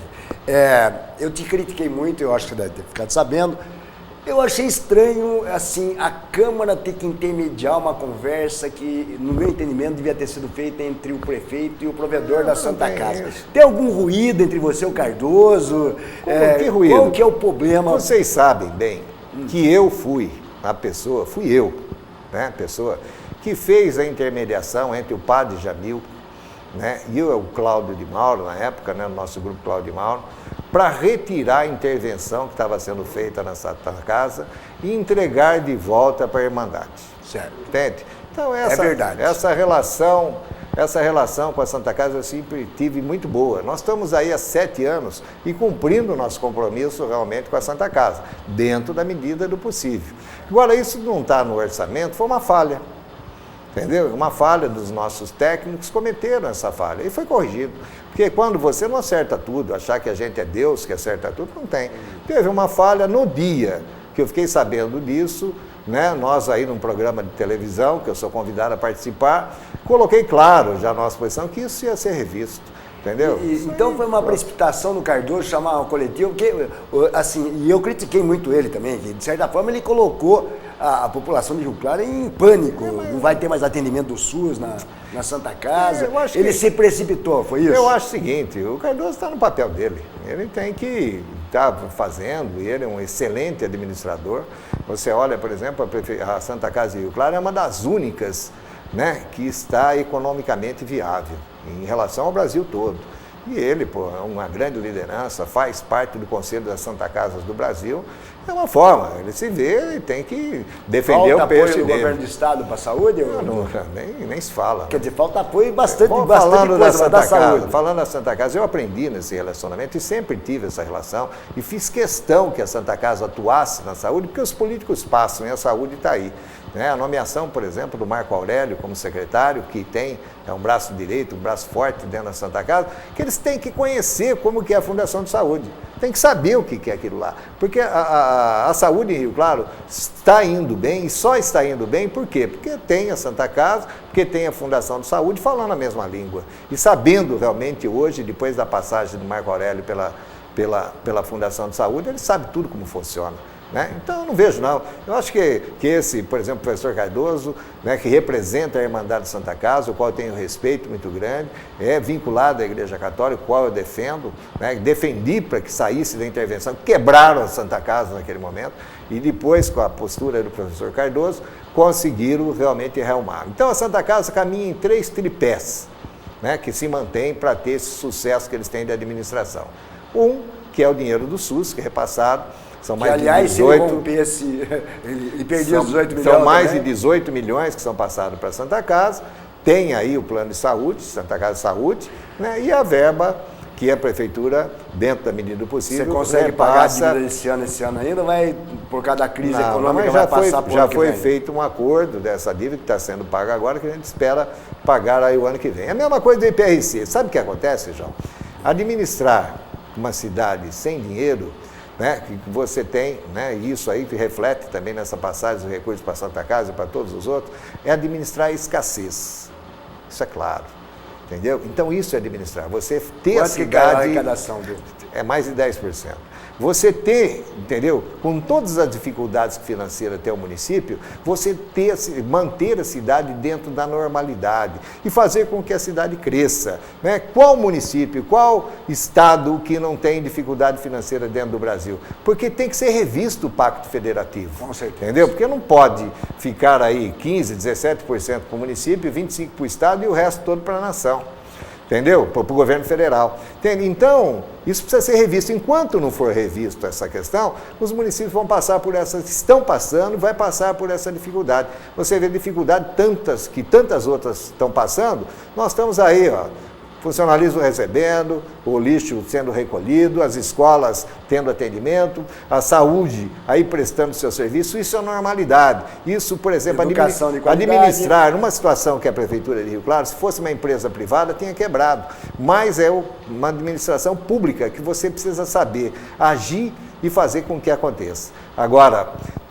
Eu te critiquei muito, eu acho que você deve ter ficado sabendo. Eu achei estranho, assim, a Câmara ter que intermediar uma conversa que, no meu entendimento, devia ter sido feita entre o prefeito e o provedor da Santa Casa. Tem algum ruído entre você e o Cardoso? Que ruído? Qual que é o problema? Vocês sabem bem que eu fui a pessoa que fez a intermediação entre o padre Jamil, né, e o Cláudio de Mauro, na época, né, no nosso grupo Cláudio de Mauro, para retirar a intervenção que estava sendo feita na Santa Casa e entregar de volta para a Irmandade. Certo. Entende? Então, É verdade. essa relação com a Santa Casa eu sempre tive muito boa. Nós estamos aí há 7 anos e cumprindo o nosso compromisso realmente com a Santa Casa, dentro da medida do possível. Agora, isso não está no orçamento, foi uma falha. Entendeu? Uma falha dos nossos técnicos, cometeram essa falha e foi corrigido. Porque quando você não acerta tudo, achar que a gente é Deus que acerta tudo, não tem. Teve uma falha no dia que eu fiquei sabendo disso, né? Nós aí num programa de televisão, que eu sou convidado a participar, coloquei claro já a nossa posição que isso ia ser revisto. Entendeu? Então foi uma precipitação no Cardoso chamar um coletivo, porque, assim, e eu critiquei muito ele também, que de certa forma ele colocou a população de Rio Claro em pânico, não vai ter mais atendimento do SUS na Santa Casa, ele se precipitou, foi isso? Eu acho o seguinte, o Cardoso está no papel dele, ele tem que estar fazendo, ele é um excelente administrador. Você olha, por exemplo, a Santa Casa de Rio Claro é uma das únicas, né, que está economicamente viável em relação ao Brasil todo. E ele, pô, é uma grande liderança, faz parte do Conselho das Santa Casas do Brasil. É uma forma, ele se vê e tem que defender o peixe dele. Falta apoio do governo do estado para a saúde? Nem se fala. Quer dizer, falta apoio bastante falando coisa da saúde. Falando da Santa Casa, eu aprendi nesse relacionamento e sempre tive essa relação e fiz questão que a Santa Casa atuasse na saúde, porque os políticos passam e a saúde está aí. Né? A nomeação, por exemplo, do Marco Aurélio como secretário, que é um braço direito, um braço forte dentro da Santa Casa, que eles têm que conhecer como que é a Fundação de Saúde. Tem que saber o que é aquilo lá. Porque a saúde em Rio Claro está indo bem, e só está indo bem por quê? Porque tem a Santa Casa, porque tem a Fundação de Saúde falando a mesma língua. E sabendo realmente hoje, depois da passagem do Marco Aurélio pela Fundação de Saúde, ele sabe tudo como funciona. Né? Então, eu não vejo, não. Eu acho que esse, por exemplo, o professor Cardoso, né, que representa a Irmandade de Santa Casa, o qual eu tenho respeito muito grande, é vinculado à Igreja Católica, o qual eu defendo, né, defendi para que saísse da intervenção, quebraram a Santa Casa naquele momento, e depois, com a postura do professor Cardoso, conseguiram realmente realmar. Então, a Santa Casa caminha em 3 tripés, né, que se mantém para ter esse sucesso que eles têm de administração. Que é o dinheiro do SUS, que é repassado. São mais de 18, se ele rompesse, ele perdia os 18 milhões. São mais de 18 milhões que são passados para a Santa Casa. Tem aí o plano de saúde, Santa Casa de Saúde, né? E a verba que a Prefeitura, dentro da medida do possível, você consegue pagar a dívida esse ano ainda? Vai, por causa da crise econômica, mas vai passar por já foi feito um acordo dessa dívida que está sendo paga agora, que a gente espera pagar aí o ano que vem. É a mesma coisa do IPRC. Sabe o que acontece, João? Administrar uma cidade sem dinheiro, né, que você tem, né, e isso aí que reflete também nessa passagem dos recursos para a Santa Casa e para todos os outros, é administrar a escassez. Isso é claro, entendeu? Então isso é administrar. Você ter a cidade... a arrecadação dele? É mais de 10%. Você ter, entendeu? Com todas as dificuldades financeiras tem o município, você manter a cidade dentro da normalidade e fazer com que a cidade cresça. Né? Qual município, qual estado que não tem dificuldade financeira dentro do Brasil? Porque tem que ser revisto o Pacto Federativo. Com certeza. Entendeu? Porque não pode ficar aí 15%, 17% para o município, 25% para o estado e o resto todo para a nação. Entendeu? Para o governo federal. Entende? Então, isso precisa ser revisto. Enquanto não for revisto essa questão, os municípios vão passar por estão passando, vai passar por essa dificuldade. Você vê dificuldade que tantas outras estão passando, nós estamos aí, ó, funcionalismo recebendo, o lixo sendo recolhido, as escolas tendo atendimento, a saúde aí prestando seu serviço, isso é normalidade. Isso, por exemplo, administrar numa situação que a Prefeitura de Rio Claro, se fosse uma empresa privada, tinha quebrado. Mas é uma administração pública que você precisa saber agir e fazer com que aconteça. Agora,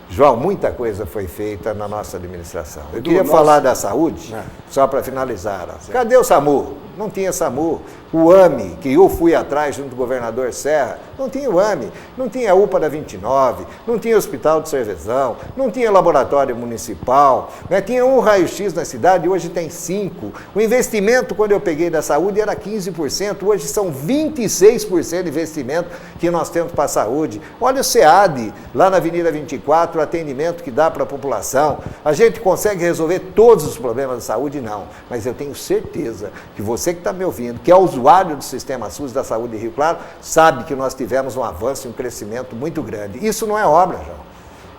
João, muita coisa foi feita na nossa administração. Eu queria falar da saúde, só para finalizar. Cadê o SAMU? Não tinha SAMU. O AME, que eu fui atrás junto com o governador Serra, não tinha o AME, não tinha a UPA da 29, não tinha hospital de Cervezão, não tinha laboratório municipal, né? Tinha um raio-x na cidade, hoje tem 5. O investimento, quando eu peguei da saúde, era 15%, hoje são 26% de investimento que nós temos para a saúde. Olha o SEAD, lá na Avenida 24, o atendimento que dá para a população. A gente consegue resolver todos os problemas da saúde? Não, mas eu tenho certeza que você que está me ouvindo, que é usuário usuário do sistema SUS da saúde de Rio Claro sabe que nós tivemos um avanço e um crescimento muito grande. Isso não é obra, João.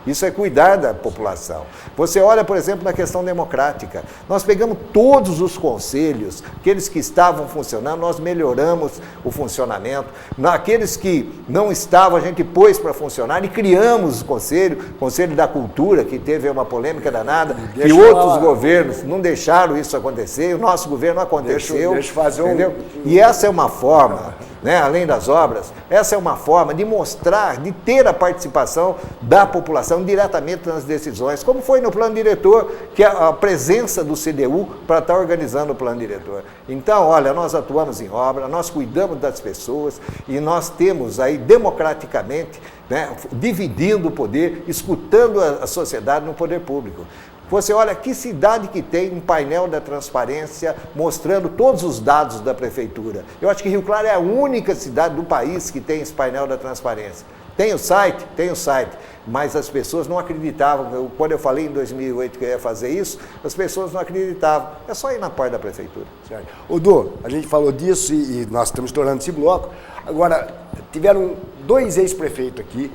Isso é cuidar da população. Você olha, por exemplo, na questão democrática. Nós pegamos todos os conselhos, aqueles que estavam funcionando, nós melhoramos o funcionamento. Naqueles que não estavam, a gente pôs para funcionar e criamos o Conselho da Cultura, que teve uma polêmica danada, e outros governos não deixaram isso acontecer, e o nosso governo aconteceu. Deixa eu fazer entendeu? E essa é uma forma, né, além das obras, essa é uma forma de mostrar, de ter a participação da população diretamente nas decisões, como foi no plano diretor, que é a presença do CDU para estar organizando o plano diretor. Então, olha, nós atuamos em obra, nós cuidamos das pessoas e nós temos aí democraticamente, né, dividindo o poder, escutando a sociedade no poder público. Você olha que cidade que tem um painel da transparência mostrando todos os dados da prefeitura. Eu acho que Rio Claro é a única cidade do país que tem esse painel da transparência. Tem o site? Tem o site. Mas as pessoas não acreditavam. Quando eu falei em 2008 que eu ia fazer isso, as pessoas não acreditavam. É só ir na porta da prefeitura. Certo. Ô, Du, a gente falou disso e nós estamos estourando esse bloco. Agora, tiveram 2 ex-prefeitos aqui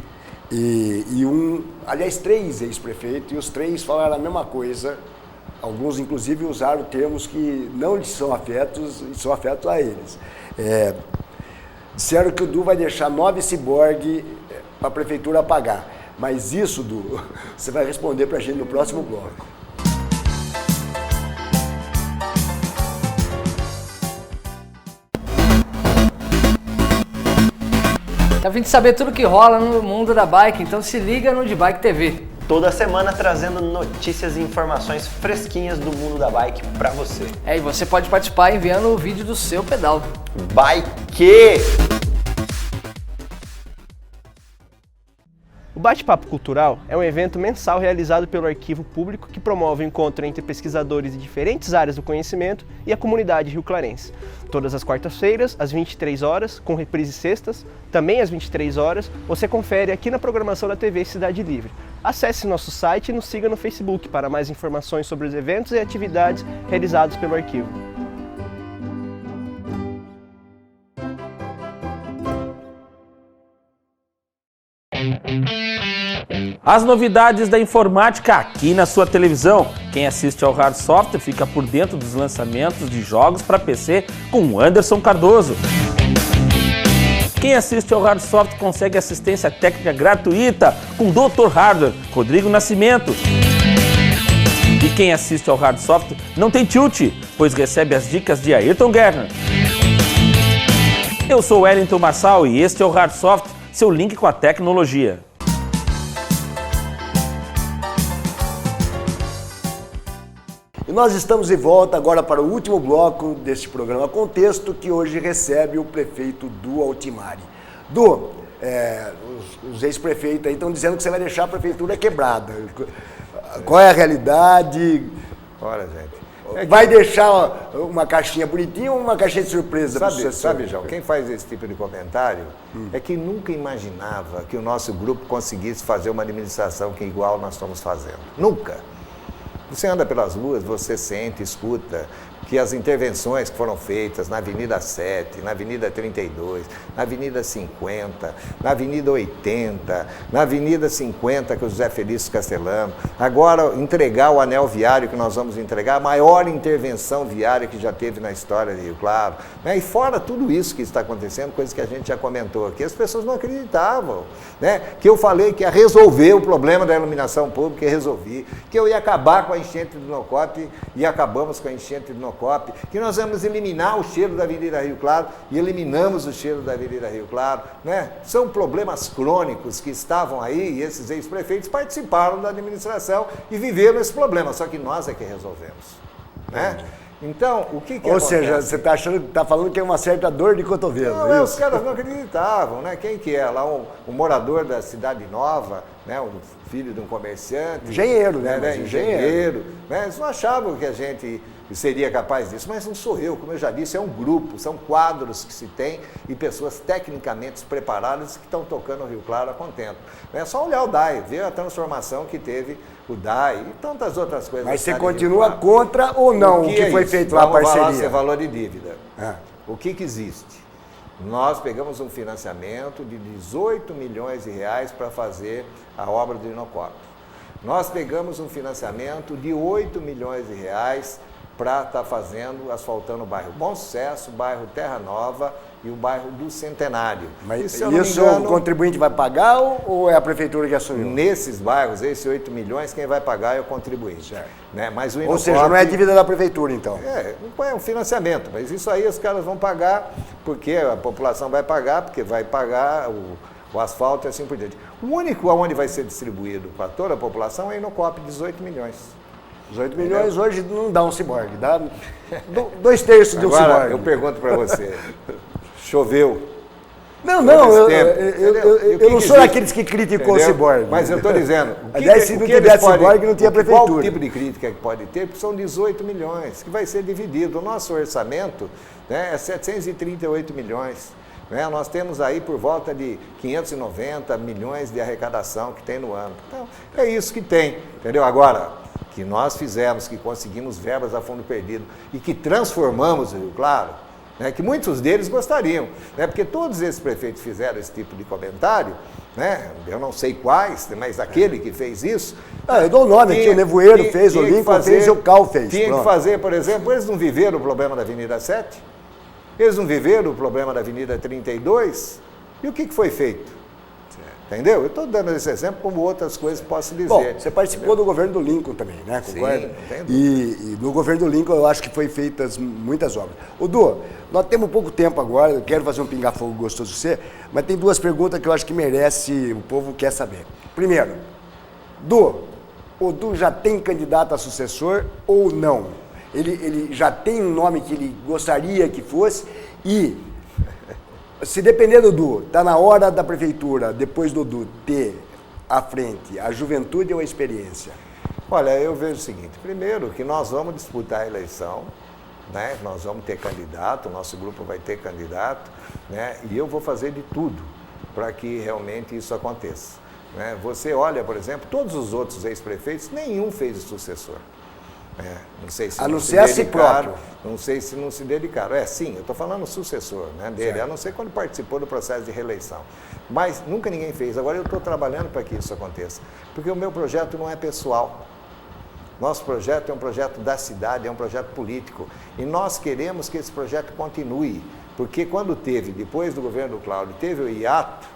aliás, 3 ex-prefeitos, e os 3 falaram a mesma coisa. Alguns, inclusive, usaram termos que não lhes são afetos e são afetos a eles. Disseram que o Du vai deixar 9 ciborgues para a prefeitura pagar. Mas isso, Du, você vai responder para a gente no próximo bloco. Tá a fim de saber tudo que rola no mundo da bike, então se liga no De Bike TV. Toda semana trazendo notícias e informações fresquinhas do mundo da bike pra você. E você pode participar enviando o vídeo do seu pedal. Bike! O Bate-Papo Cultural é um evento mensal realizado pelo Arquivo Público que promove o encontro entre pesquisadores de diferentes áreas do conhecimento e a comunidade rioclarense. Todas as quartas-feiras, às 23 horas, com reprise sextas, também às 23 horas, você confere aqui na programação da TV Cidade Livre. Acesse nosso site e nos siga no Facebook para mais informações sobre os eventos e atividades realizados pelo Arquivo. As novidades da informática aqui na sua televisão. Quem assiste ao Hard Software fica por dentro dos lançamentos de jogos para PC com o Anderson Cardoso. Quem assiste ao Hard Software consegue assistência técnica gratuita com o Dr. Hardware, Rodrigo Nascimento. E quem assiste ao Hard Software não tem tilt, pois recebe as dicas de Ayrton Guerra. Eu sou Wellington Marçal e este é o Hard Software, seu link com a tecnologia. E nós estamos de volta agora para o último bloco deste programa Contexto, que hoje recebe o prefeito Du Altimari. Du, os ex-prefeitos aí estão dizendo que você vai deixar a prefeitura quebrada. Qual é a realidade? Olha, gente. Vai deixar uma caixinha bonitinha ou uma caixinha de surpresa para o sucessor? Sabe, João, quem faz esse tipo de comentário é que nunca imaginava que o nosso grupo conseguisse fazer uma administração que igual nós estamos fazendo. Nunca. Você anda pelas ruas, você sente, escuta que as intervenções que foram feitas na Avenida 7, na Avenida 32, na Avenida 50, na Avenida 80, na Avenida 50, que é o José Felício Castellano, agora entregar o anel viário que nós vamos entregar, a maior intervenção viária que já teve na história de Rio Claro, né? E fora tudo isso que está acontecendo, coisa que a gente já comentou aqui, as pessoas não acreditavam, né? Que eu falei que ia resolver o problema da iluminação pública e resolvi, que eu ia acabar com a enchente do Nocop e acabamos com a enchente do Nocop, que nós vamos eliminar o cheiro da Avenida Rio Claro e eliminamos o cheiro da Avenida Rio Claro, né? São problemas crônicos que estavam aí e esses ex-prefeitos participaram da administração e viveram esse problema, só que nós é que resolvemos, né? Então, o que Ou acontece? seja, você está falando que é uma certa dor de cotovelo, Não, isso? os caras não acreditavam, né? Quem que é lá? Um morador da Cidade Nova, né? Um filho de um comerciante. Engenheiro, né? Né? Engenheiro. Né? Eles não achavam que a gente seria capaz disso, mas não sou eu, como eu já disse, é um grupo, são quadros que se tem e pessoas tecnicamente preparadas que estão tocando o Rio Claro há quanto tempo. É só olhar o DAI, ver a transformação que teve o DAI e tantas outras coisas. Mas você continua contra ou não o que foi feito lá, a parceria? parceria? Valor de dívida. o que existe? Nós pegamos um financiamento de 18 milhões de reais para fazer a obra do Inocop. Nós pegamos um financiamento de 8 milhões de reais para estar asfaltando o bairro Bom Sucesso, o bairro Terra Nova e o bairro do Centenário. Mas isso o contribuinte vai pagar ou é a prefeitura que assumiu? Nesses bairros, esses 8 milhões, quem vai pagar é o contribuinte. Né? Mas o Inocop, ou seja, não é dívida da prefeitura, então? É um financiamento, mas isso aí os caras vão pagar, porque a população vai pagar, porque vai pagar o asfalto e assim por diante. O único onde vai ser distribuído para toda a população é Inocop, 18 milhões. 18 milhões hoje não dá um ciborgue, dá 2/3 de um ciborgue. Agora, eu pergunto para você, choveu? Não, eu não sou daqueles que criticou o ciborgue. Mas eu estou dizendo, se não tivesse ciborgue, não tinha prefeitura. Qual tipo de crítica que pode ter? Porque são 18 milhões, que vai ser dividido. O nosso orçamento, né, é 738 milhões. Né? Nós temos aí por volta de 590 milhões de arrecadação que tem no ano. Então, é isso que tem, entendeu? Agora, que nós fizemos, que conseguimos verbas a fundo perdido e que transformamos o Rio Claro, né, que muitos deles gostariam, né, porque todos esses prefeitos fizeram esse tipo de comentário, né, eu não sei quais, mas aquele que fez isso... eu dou o nome aqui, o Nevoeiro fez, o Lincoln fez e o Cal fez. Tinha que fazer, por exemplo, eles não viveram o problema da Avenida 7? Eles não viveram o problema da Avenida 32? E o que foi feito? Entendeu? Eu estou dando esse exemplo como outras coisas posso dizer. Bom, você participou do governo do Lincoln também, né? Concorda? Sim, entendo. E no governo do Lincoln eu acho que foi feitas muitas obras. Ô Du, nós temos pouco tempo agora, eu quero fazer um pinga-fogo gostoso de você, mas tem duas perguntas que eu acho que merece, o povo quer saber. Primeiro, o Du já tem candidato a sucessor ou não? Ele já tem um nome que ele gostaria que fosse e... Se depender do Du, está na hora da prefeitura, depois do Du, ter à frente a juventude ou a experiência? Olha, eu vejo o seguinte, primeiro que nós vamos disputar a eleição, né? Nós vamos ter candidato, o nosso grupo vai ter candidato, né? E eu vou fazer de tudo para que realmente isso aconteça. Né? Você olha, por exemplo, todos os outros ex-prefeitos, nenhum fez o sucessor. Não sei se a não ser a si próprio. Não sei se não se dedicaram. Sim, eu estou falando sucessor, né, dele, certo. A não ser quando participou do processo de reeleição. Mas nunca ninguém fez. Agora eu estou trabalhando para que isso aconteça. Porque o meu projeto não é pessoal. Nosso projeto é um projeto da cidade, é um projeto político. E nós queremos que esse projeto continue. Porque quando depois do governo do Cláudio, teve o hiato,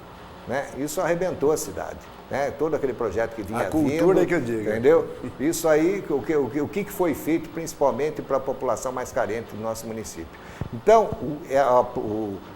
né, isso arrebentou a cidade. Né? Todo aquele projeto que vinha a cultura vindo, que eu digo. Entendeu? Isso aí, o que foi feito principalmente para a população mais carente do nosso município. Então,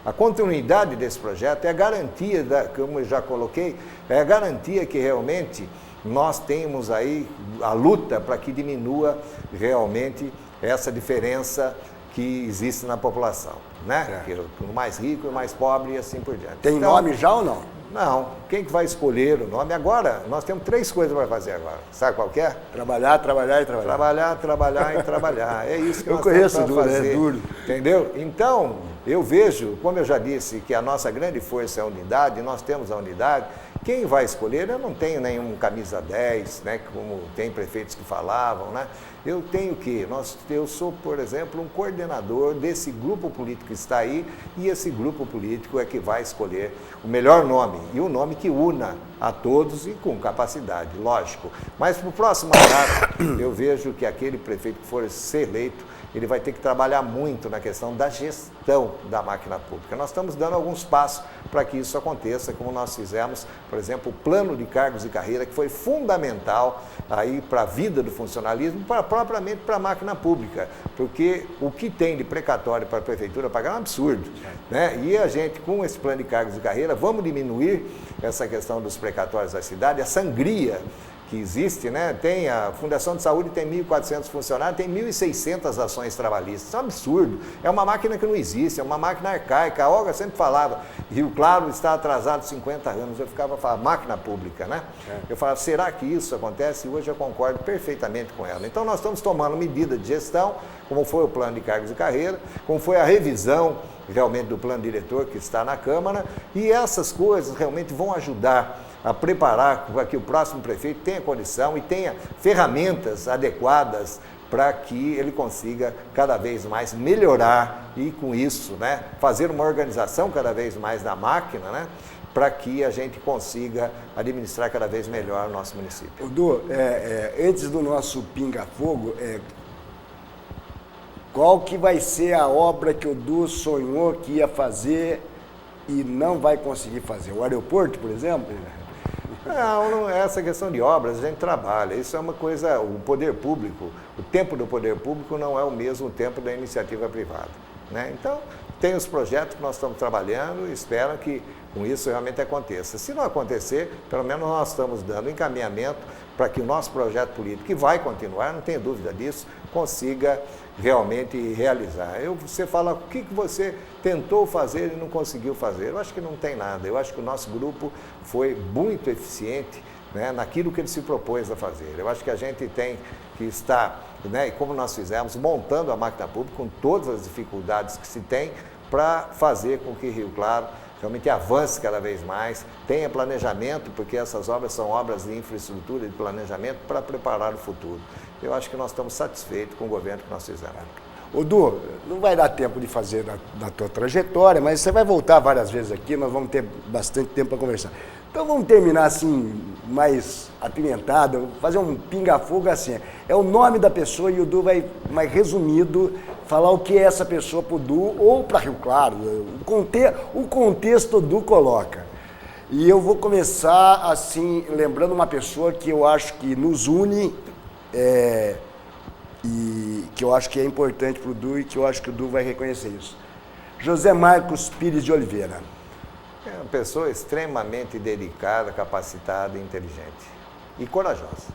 a continuidade desse projeto é a garantia, como eu já coloquei, é a garantia que realmente nós temos aí a luta para que diminua realmente essa diferença que existe na população, né? O mais rico, o mais pobre e assim por diante. Tem então, nome já ou não? Não. Quem que vai escolher o nome? Agora, nós temos 3 coisas para fazer agora. Sabe qual que é? Trabalhar, trabalhar e trabalhar. Trabalhar, trabalhar e trabalhar. É isso que eu nós conheço temos para fazer. É duro. Entendeu? Então, eu vejo, como eu já disse, que a nossa grande força é a unidade, nós temos a unidade. Quem vai escolher, eu não tenho nenhum camisa 10, né, como tem prefeitos que falavam, né? Eu tenho o quê? Eu sou, por exemplo, um coordenador desse grupo político que está aí e esse grupo político é que vai escolher o melhor nome e o nome que una a todos e com capacidade, lógico. Mas para o próximo mandato, eu vejo que aquele prefeito que for ser eleito, ele vai ter que trabalhar muito na questão da gestão da máquina pública. Nós estamos dando alguns passos para que isso aconteça, como nós fizemos, por exemplo, o plano de cargos e carreira, que foi fundamental aí para a vida do funcionalismo, propriamente para a máquina pública, porque o que tem de precatório para a prefeitura pagar é um absurdo. Né? E a gente, com esse plano de cargos e carreira, vamos diminuir essa questão dos precatórios da cidade, a sangria que existe, né? Tem a Fundação de Saúde, tem 1.400 funcionários, tem 1.600 ações trabalhistas. Isso é um absurdo. É uma máquina que não existe, é uma máquina arcaica. A Olga sempre falava, Rio Claro está atrasado 50 anos. Eu ficava falando, máquina pública, né? Eu falava, será que isso acontece? E hoje eu concordo perfeitamente com ela. Então nós estamos tomando medida de gestão, como foi o plano de cargos e carreira, como foi a revisão realmente do plano diretor que está na Câmara, e essas coisas realmente vão ajudar a preparar para que o próximo prefeito tenha condição e tenha ferramentas adequadas para que ele consiga cada vez mais melhorar e com isso, né, fazer uma organização cada vez mais da máquina, né, para que a gente consiga administrar cada vez melhor o nosso município. Du, antes do nosso pinga-fogo, qual que vai ser a obra que o Du sonhou que ia fazer e não vai conseguir fazer? O aeroporto, por exemplo? Não, essa questão de obras a gente trabalha, isso é uma coisa, o poder público, o tempo do poder público não é o mesmo tempo da iniciativa privada, né? Então, tem os projetos que nós estamos trabalhando e espero que com isso realmente aconteça. Se não acontecer, pelo menos nós estamos dando encaminhamento para que o nosso projeto político, que vai continuar, não tenho dúvida disso, consiga realmente realizar. Você fala, o que você tentou fazer e não conseguiu fazer? Eu acho que não tem nada. Eu acho que o nosso grupo foi muito eficiente, né, naquilo que ele se propôs a fazer. Eu acho que a gente tem que estar, né, como nós fizemos, montando a máquina pública com todas as dificuldades que se tem para fazer com que Rio Claro realmente avance cada vez mais, tenha planejamento, porque essas obras são obras de infraestrutura e de planejamento para preparar o futuro. Eu acho que nós estamos satisfeitos com o governo que nós fizemos. Ô Du, não vai dar tempo de fazer da tua trajetória, mas você vai voltar várias vezes aqui, nós vamos ter bastante tempo para conversar. Então vamos terminar assim, mais apimentado, fazer um pinga-fogo assim. É o nome da pessoa e o Du vai, mais resumido, falar o que é essa pessoa para o Du ou para Rio Claro. O contexto o Du coloca. E eu vou começar assim, lembrando uma pessoa que eu acho que nos une, e que eu acho que é importante para o Du e que eu acho que o Du vai reconhecer isso. José Marcos Pires de Oliveira. É uma pessoa extremamente dedicada, capacitada, inteligente e corajosa.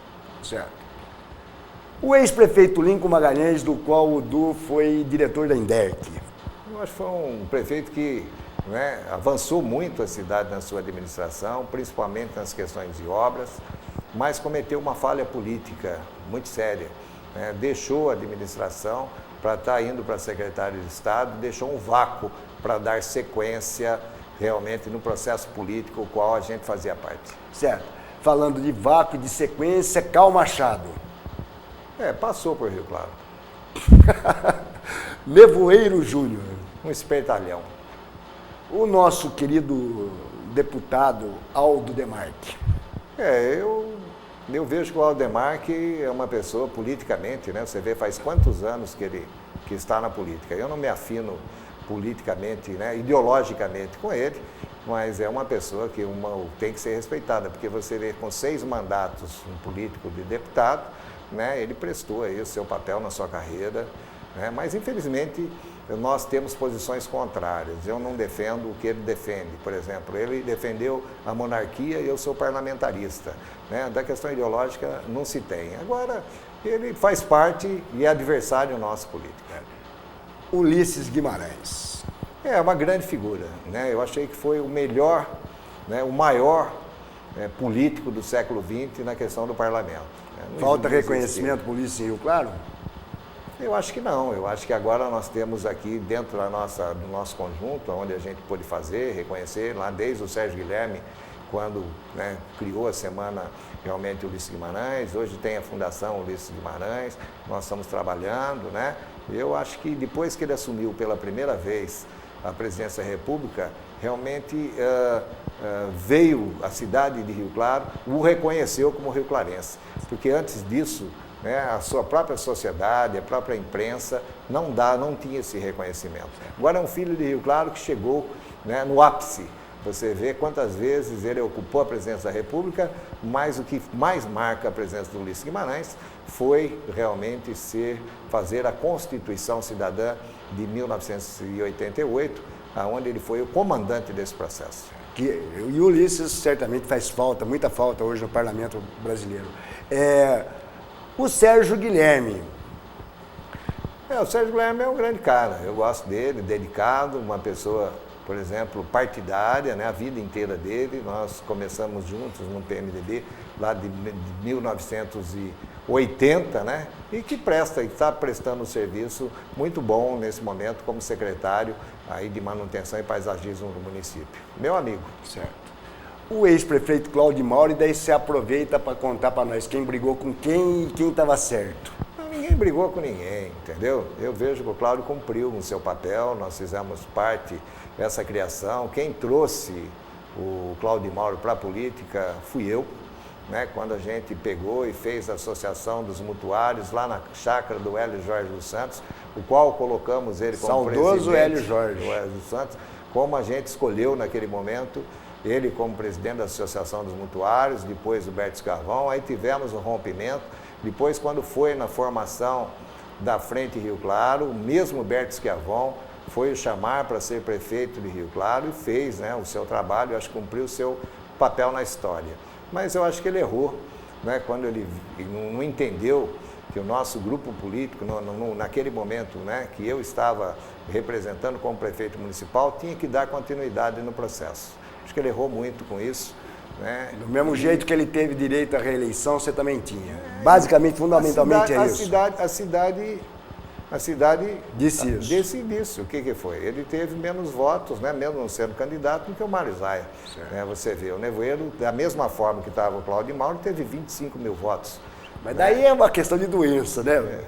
Certo. O ex-prefeito Lincoln Magalhães, do qual o Du foi diretor da Inderc. Eu acho que foi um prefeito que, né, avançou muito a cidade na sua administração, principalmente nas questões de obras, mas cometeu uma falha política muito séria, né? Deixou a administração para estar indo para secretário de Estado, deixou um vácuo para dar sequência realmente no processo político, o qual a gente fazia parte. Certo. Falando de vácuo e de sequência, Cal Machado. Passou por Rio Claro. Nevoeiro Júnior. Um espertalhão. O nosso querido deputado Aldo Demarque. Eu vejo que o Aldo Demarque é uma pessoa politicamente, né? Você vê faz quantos anos que está na política. Eu não me afino politicamente, né, ideologicamente com ele, mas é uma pessoa que tem que ser respeitada, porque você vê com 6 mandatos um político de deputado, né, ele prestou aí o seu papel na sua carreira, né, mas infelizmente nós temos posições contrárias. Eu não defendo o que ele defende. Por exemplo, ele defendeu a monarquia e eu sou parlamentarista, né, da questão ideológica não se tem. Agora, ele faz parte e é adversário nosso político. Ulisses Guimarães. É uma grande figura, né? Eu achei que foi o melhor, né, o maior político do século XX na questão do parlamento. Falta reconhecimento para o Ulisses em Rio Claro? Eu acho que não. Eu acho que agora nós temos aqui dentro do nosso conjunto, onde a gente pôde fazer, reconhecer, lá desde o Sérgio Guilherme, quando, né, criou a semana realmente Ulisses Guimarães, hoje tem a Fundação Ulisses Guimarães, nós estamos trabalhando, né? Eu acho que depois que ele assumiu pela primeira vez a presidência da República, realmente veio a cidade de Rio Claro, o reconheceu como rio-clarense, porque antes disso, né, a sua própria sociedade, a própria imprensa não tinha esse reconhecimento. Agora é um filho de Rio Claro que chegou, né, no ápice. Você vê quantas vezes ele ocupou a presidência da República, mas o que mais marca a presença do Ulisses Guimarães foi realmente fazer a Constituição Cidadã de 1988, onde ele foi o comandante desse processo. E o Ulisses certamente faz falta, muita falta hoje no parlamento brasileiro. O Sérgio Guilherme. O Sérgio Guilherme é um grande cara, eu gosto dele, dedicado, uma pessoa, por exemplo, partidária, né, a vida inteira dele. Nós começamos juntos no PMDB, lá de 1980, né, e que está prestando um serviço muito bom nesse momento como secretário aí de manutenção e paisagismo do município. Meu amigo. Certo. O ex-prefeito Cláudio Mauro, e daí você aproveita para contar para nós quem brigou com quem e quem estava certo. Ninguém brigou com ninguém, entendeu? Eu vejo que o Cláudio cumpriu o seu papel, nós fizemos parte dessa criação. Quem trouxe o Cláudio Mauro para a política fui eu, né? Quando a gente pegou e fez a Associação dos Mutuários lá na chácara do Hélio Jorge dos Santos, o qual colocamos ele como saudoso presidente Hélio Jorge. do Hélio dos Santos, como a gente escolheu naquele momento, ele como presidente da Associação dos Mutuários, depois o Berto Escarvão, aí tivemos um rompimento. Depois, quando foi na formação da Frente Rio Claro, o mesmo Berto Escarvão foi o chamar para ser prefeito de Rio Claro e fez, né, o seu trabalho, acho que cumpriu o seu papel na história. Mas eu acho que ele errou, né, quando ele não entendeu que o nosso grupo político, naquele momento, né, que eu estava representando como prefeito municipal, tinha que dar continuidade no processo. Acho que ele errou muito com isso. Né? Do mesmo jeito que ele teve direito à reeleição, você também tinha. Basicamente, fundamentalmente é isso. A cidade disse isso. Disse isso. O que foi? Ele teve menos votos, né, mesmo não sendo candidato, do que o Mário Zaia. Né? Você vê, o Nevoeiro, da mesma forma que estava o Cláudio Mauro, teve 25 mil votos. Mas daí é uma questão de doença, né?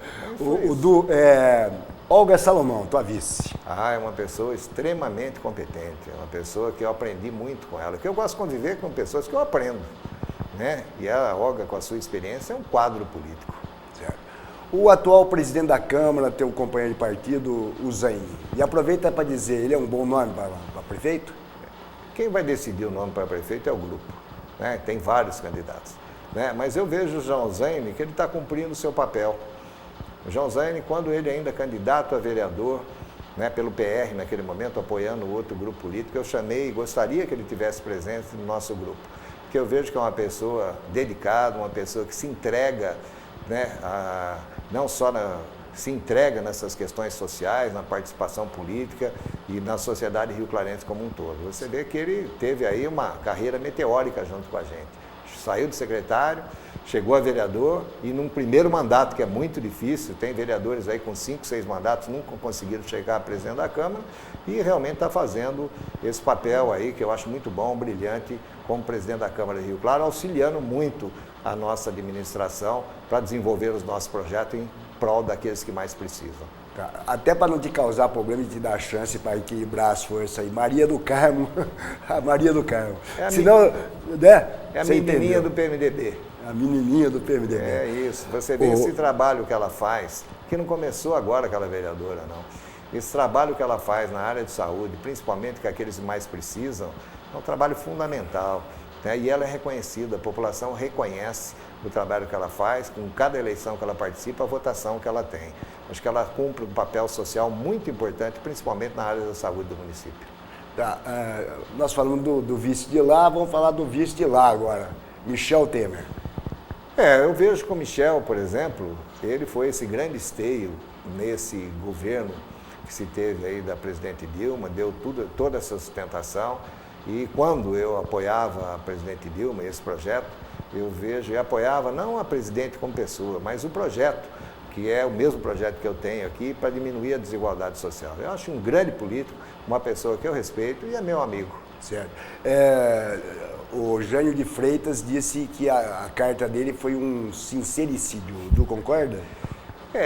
Olga Salomão, tua vice. É uma pessoa extremamente competente, é uma pessoa que eu aprendi muito com ela, que eu gosto de conviver com pessoas que eu aprendo, né? E a Olga, com a sua experiência, é um quadro político. Certo. O atual presidente da Câmara, teu companheiro de partido, o Zaine, e aproveita para dizer, ele é um bom nome para prefeito? Quem vai decidir o nome para prefeito é o grupo, né? Tem vários candidatos, né? Mas eu vejo o João Zaine que ele está cumprindo o seu papel. O João Zaine, quando ele ainda candidato a vereador, né, pelo PR naquele momento, apoiando o outro grupo político, eu chamei e gostaria que ele tivesse presente no nosso grupo. Porque eu vejo que é uma pessoa dedicada, uma pessoa que se entrega, né, não só se entrega nessas questões sociais, na participação política e na sociedade rio-clarense como um todo. Você vê que ele teve aí uma carreira meteórica junto com a gente. Saiu de secretário, chegou a vereador e num primeiro mandato, que é muito difícil, tem vereadores aí com 5, 6 mandatos, nunca conseguiram chegar a presidente da Câmara e realmente está fazendo esse papel aí, que eu acho muito bom, brilhante, como presidente da Câmara de Rio Claro, auxiliando muito a nossa administração para desenvolver os nossos projetos em prol daqueles que mais precisam. Tá. Até para não te causar problema e te dar chance para equilibrar as forças aí, Maria do Carmo, a Maria do Carmo. Senão, né? É a menininha do PMDB. A menininha do PMDB. É isso. Você vê esse trabalho que ela faz, que não começou agora aquela vereadora, não. Esse trabalho que ela faz na área de saúde, principalmente que aqueles mais precisam, é um trabalho fundamental. Né? E ela é reconhecida, a população reconhece o trabalho que ela faz, com cada eleição que ela participa, a votação que ela tem. Acho que ela cumpre um papel social muito importante, principalmente na área da saúde do município. Tá, nós falamos do vice de lá, vamos falar do vice de lá agora, Michel Temer. Eu vejo que o Michel, por exemplo, ele foi esse grande esteio nesse governo que se teve aí da presidente Dilma, deu toda essa sustentação. E quando eu apoiava a presidente Dilma, esse projeto, eu vejo e apoiava não a presidente como pessoa, mas o projeto, que é o mesmo projeto que eu tenho aqui para diminuir a desigualdade social. Eu acho um grande político, uma pessoa que eu respeito e é meu amigo. Certo. O Jânio de Freitas disse que a carta dele foi um sincericídio. Tu concorda?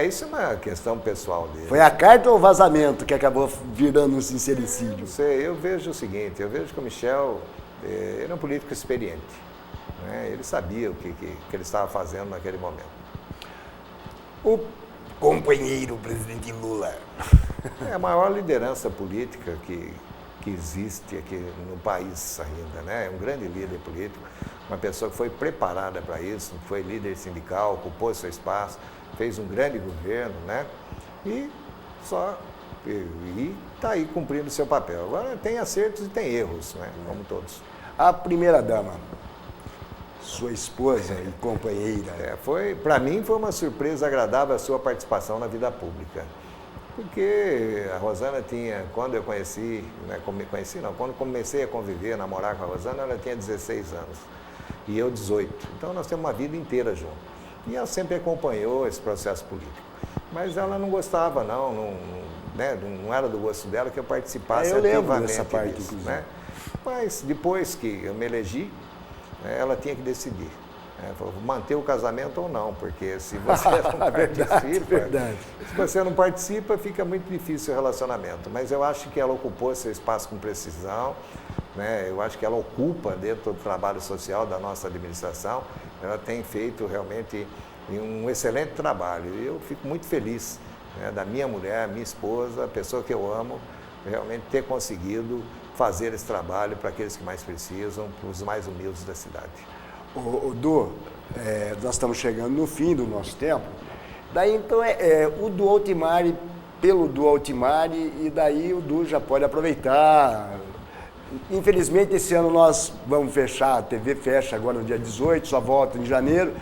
Isso é uma questão pessoal dele. Foi a carta ou o vazamento que acabou virando um sincericídio? Não sei, eu vejo o seguinte, eu vejo que o Michel, ele é um político experiente. Né? Ele sabia o que ele estava fazendo naquele momento. O companheiro presidente Lula. É a maior liderança política que existe aqui no país ainda, né? É um grande líder político, uma pessoa que foi preparada para isso, foi líder sindical, ocupou seu espaço, fez um grande governo, né? E está aí cumprindo o seu papel. Agora tem acertos e tem erros, né? Como todos. A primeira-dama, sua esposa e companheira. Para mim foi uma surpresa agradável a sua participação na vida pública. Porque a Rosana tinha, quando eu conheci, né, quando comecei a conviver, a namorar com a Rosana, ela tinha 16 anos e eu 18. Então nós temos uma vida inteira junto. E ela sempre acompanhou esse processo político. Mas ela não gostava, não era do gosto dela que eu participasse ativamente dessa parte, disso, né? Mas depois que eu me elegi, ela tinha que decidir. Falou, manter o casamento ou não, porque se você não participa, se você não participa, fica muito difícil o relacionamento. Mas eu acho que ela ocupou seu espaço com precisão, né? Eu acho que ela ocupa dentro do trabalho social da nossa administração, ela tem feito realmente um excelente trabalho. E eu fico muito feliz, né, da minha mulher, minha esposa, a pessoa que eu amo, realmente ter conseguido fazer esse trabalho para aqueles que mais precisam, para os mais humildes da cidade. O Du, nós estamos chegando no fim do nosso tempo, daí então o Du Altimari, pelo Du Altimari, e daí o Du já pode aproveitar. Infelizmente esse ano nós vamos fechar, a TV fecha agora no dia 18, só volta em janeiro,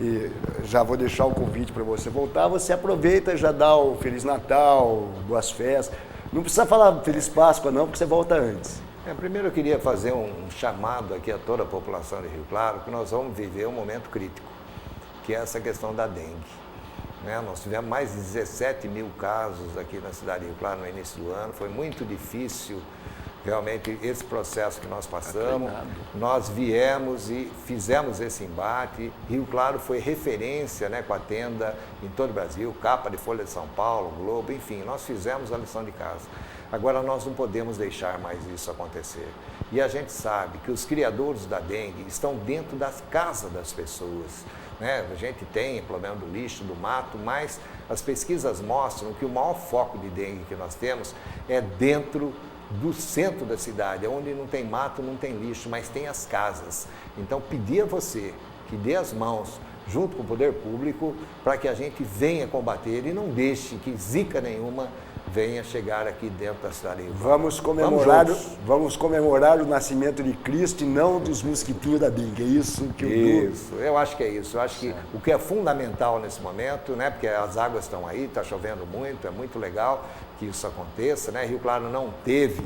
e já vou deixar o convite para você voltar, você aproveita e já dá o Feliz Natal, boas festas, não precisa falar Feliz Páscoa não, porque você volta antes. Primeiro eu queria fazer um chamado aqui a toda a população de Rio Claro, que nós vamos viver um momento crítico, que é essa questão da dengue. Né? Nós tivemos mais de 17 mil casos aqui na cidade de Rio Claro no início do ano, foi muito difícil realmente esse processo que nós passamos. Nós viemos e fizemos esse embate. Rio Claro foi referência, né, com a tenda em todo o Brasil, capa de Folha de São Paulo, Globo, enfim, nós fizemos a lição de casa. Agora nós não podemos deixar mais isso acontecer. E a gente sabe que os criadores da dengue estão dentro das casas das pessoas. Né? A gente tem o problema do lixo, do mato, mas as pesquisas mostram que o maior foco de dengue que nós temos é dentro do centro da cidade, onde não tem mato, não tem lixo, mas tem as casas. Então, pedir a você que dê as mãos, junto com o poder público, para que a gente venha combater e não deixe que zika nenhuma venha chegar aqui dentro da cidade. Vamos comemorar o nascimento de Cristo e não dos mosquitinhos da dengue, é isso que eu acho que é isso. Eu acho que o que é fundamental nesse momento, né, porque as águas estão aí, está chovendo muito, é muito legal que isso aconteça, né? Rio Claro não teve,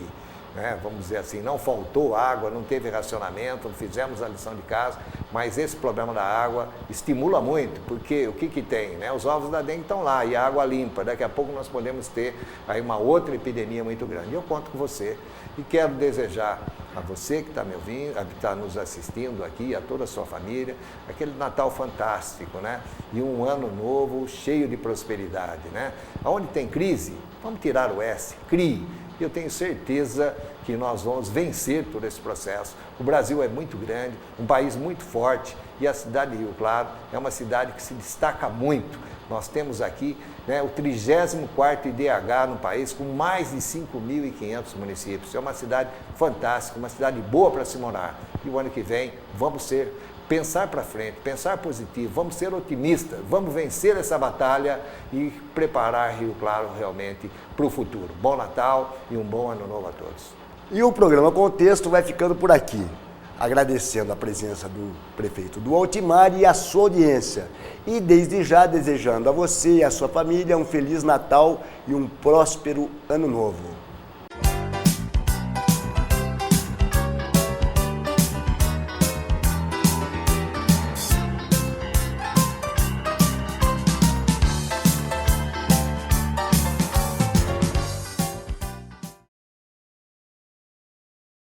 né, vamos dizer assim, não faltou água, não teve racionamento, fizemos a lição de casa, mas esse problema da água estimula muito, porque o que tem, né? Os ovos da dengue estão lá e a água limpa, daqui a pouco nós podemos ter aí uma outra epidemia muito grande. Eu conto com você e quero desejar a você que está me ouvindo, que está nos assistindo aqui, a toda a sua família, aquele Natal fantástico, né? E um ano novo cheio de prosperidade, né? Onde tem crise, vamos tirar o S, crie. Eu tenho certeza que nós vamos vencer todo esse processo. O Brasil é muito grande, um país muito forte e a cidade de Rio Claro é uma cidade que se destaca muito. Nós temos aqui, né, o 34º IDH no país, com mais de 5.500 municípios. É uma cidade fantástica, uma cidade boa para se morar. E o ano que vem vamos pensar para frente, pensar positivo, vamos ser otimistas, vamos vencer essa batalha e preparar Rio Claro realmente para o futuro. Bom Natal e um bom Ano Novo a todos. E o programa Contexto vai ficando por aqui, agradecendo a presença do prefeito Du Altimari e a sua audiência. E desde já desejando a você e a sua família um Feliz Natal e um próspero Ano Novo.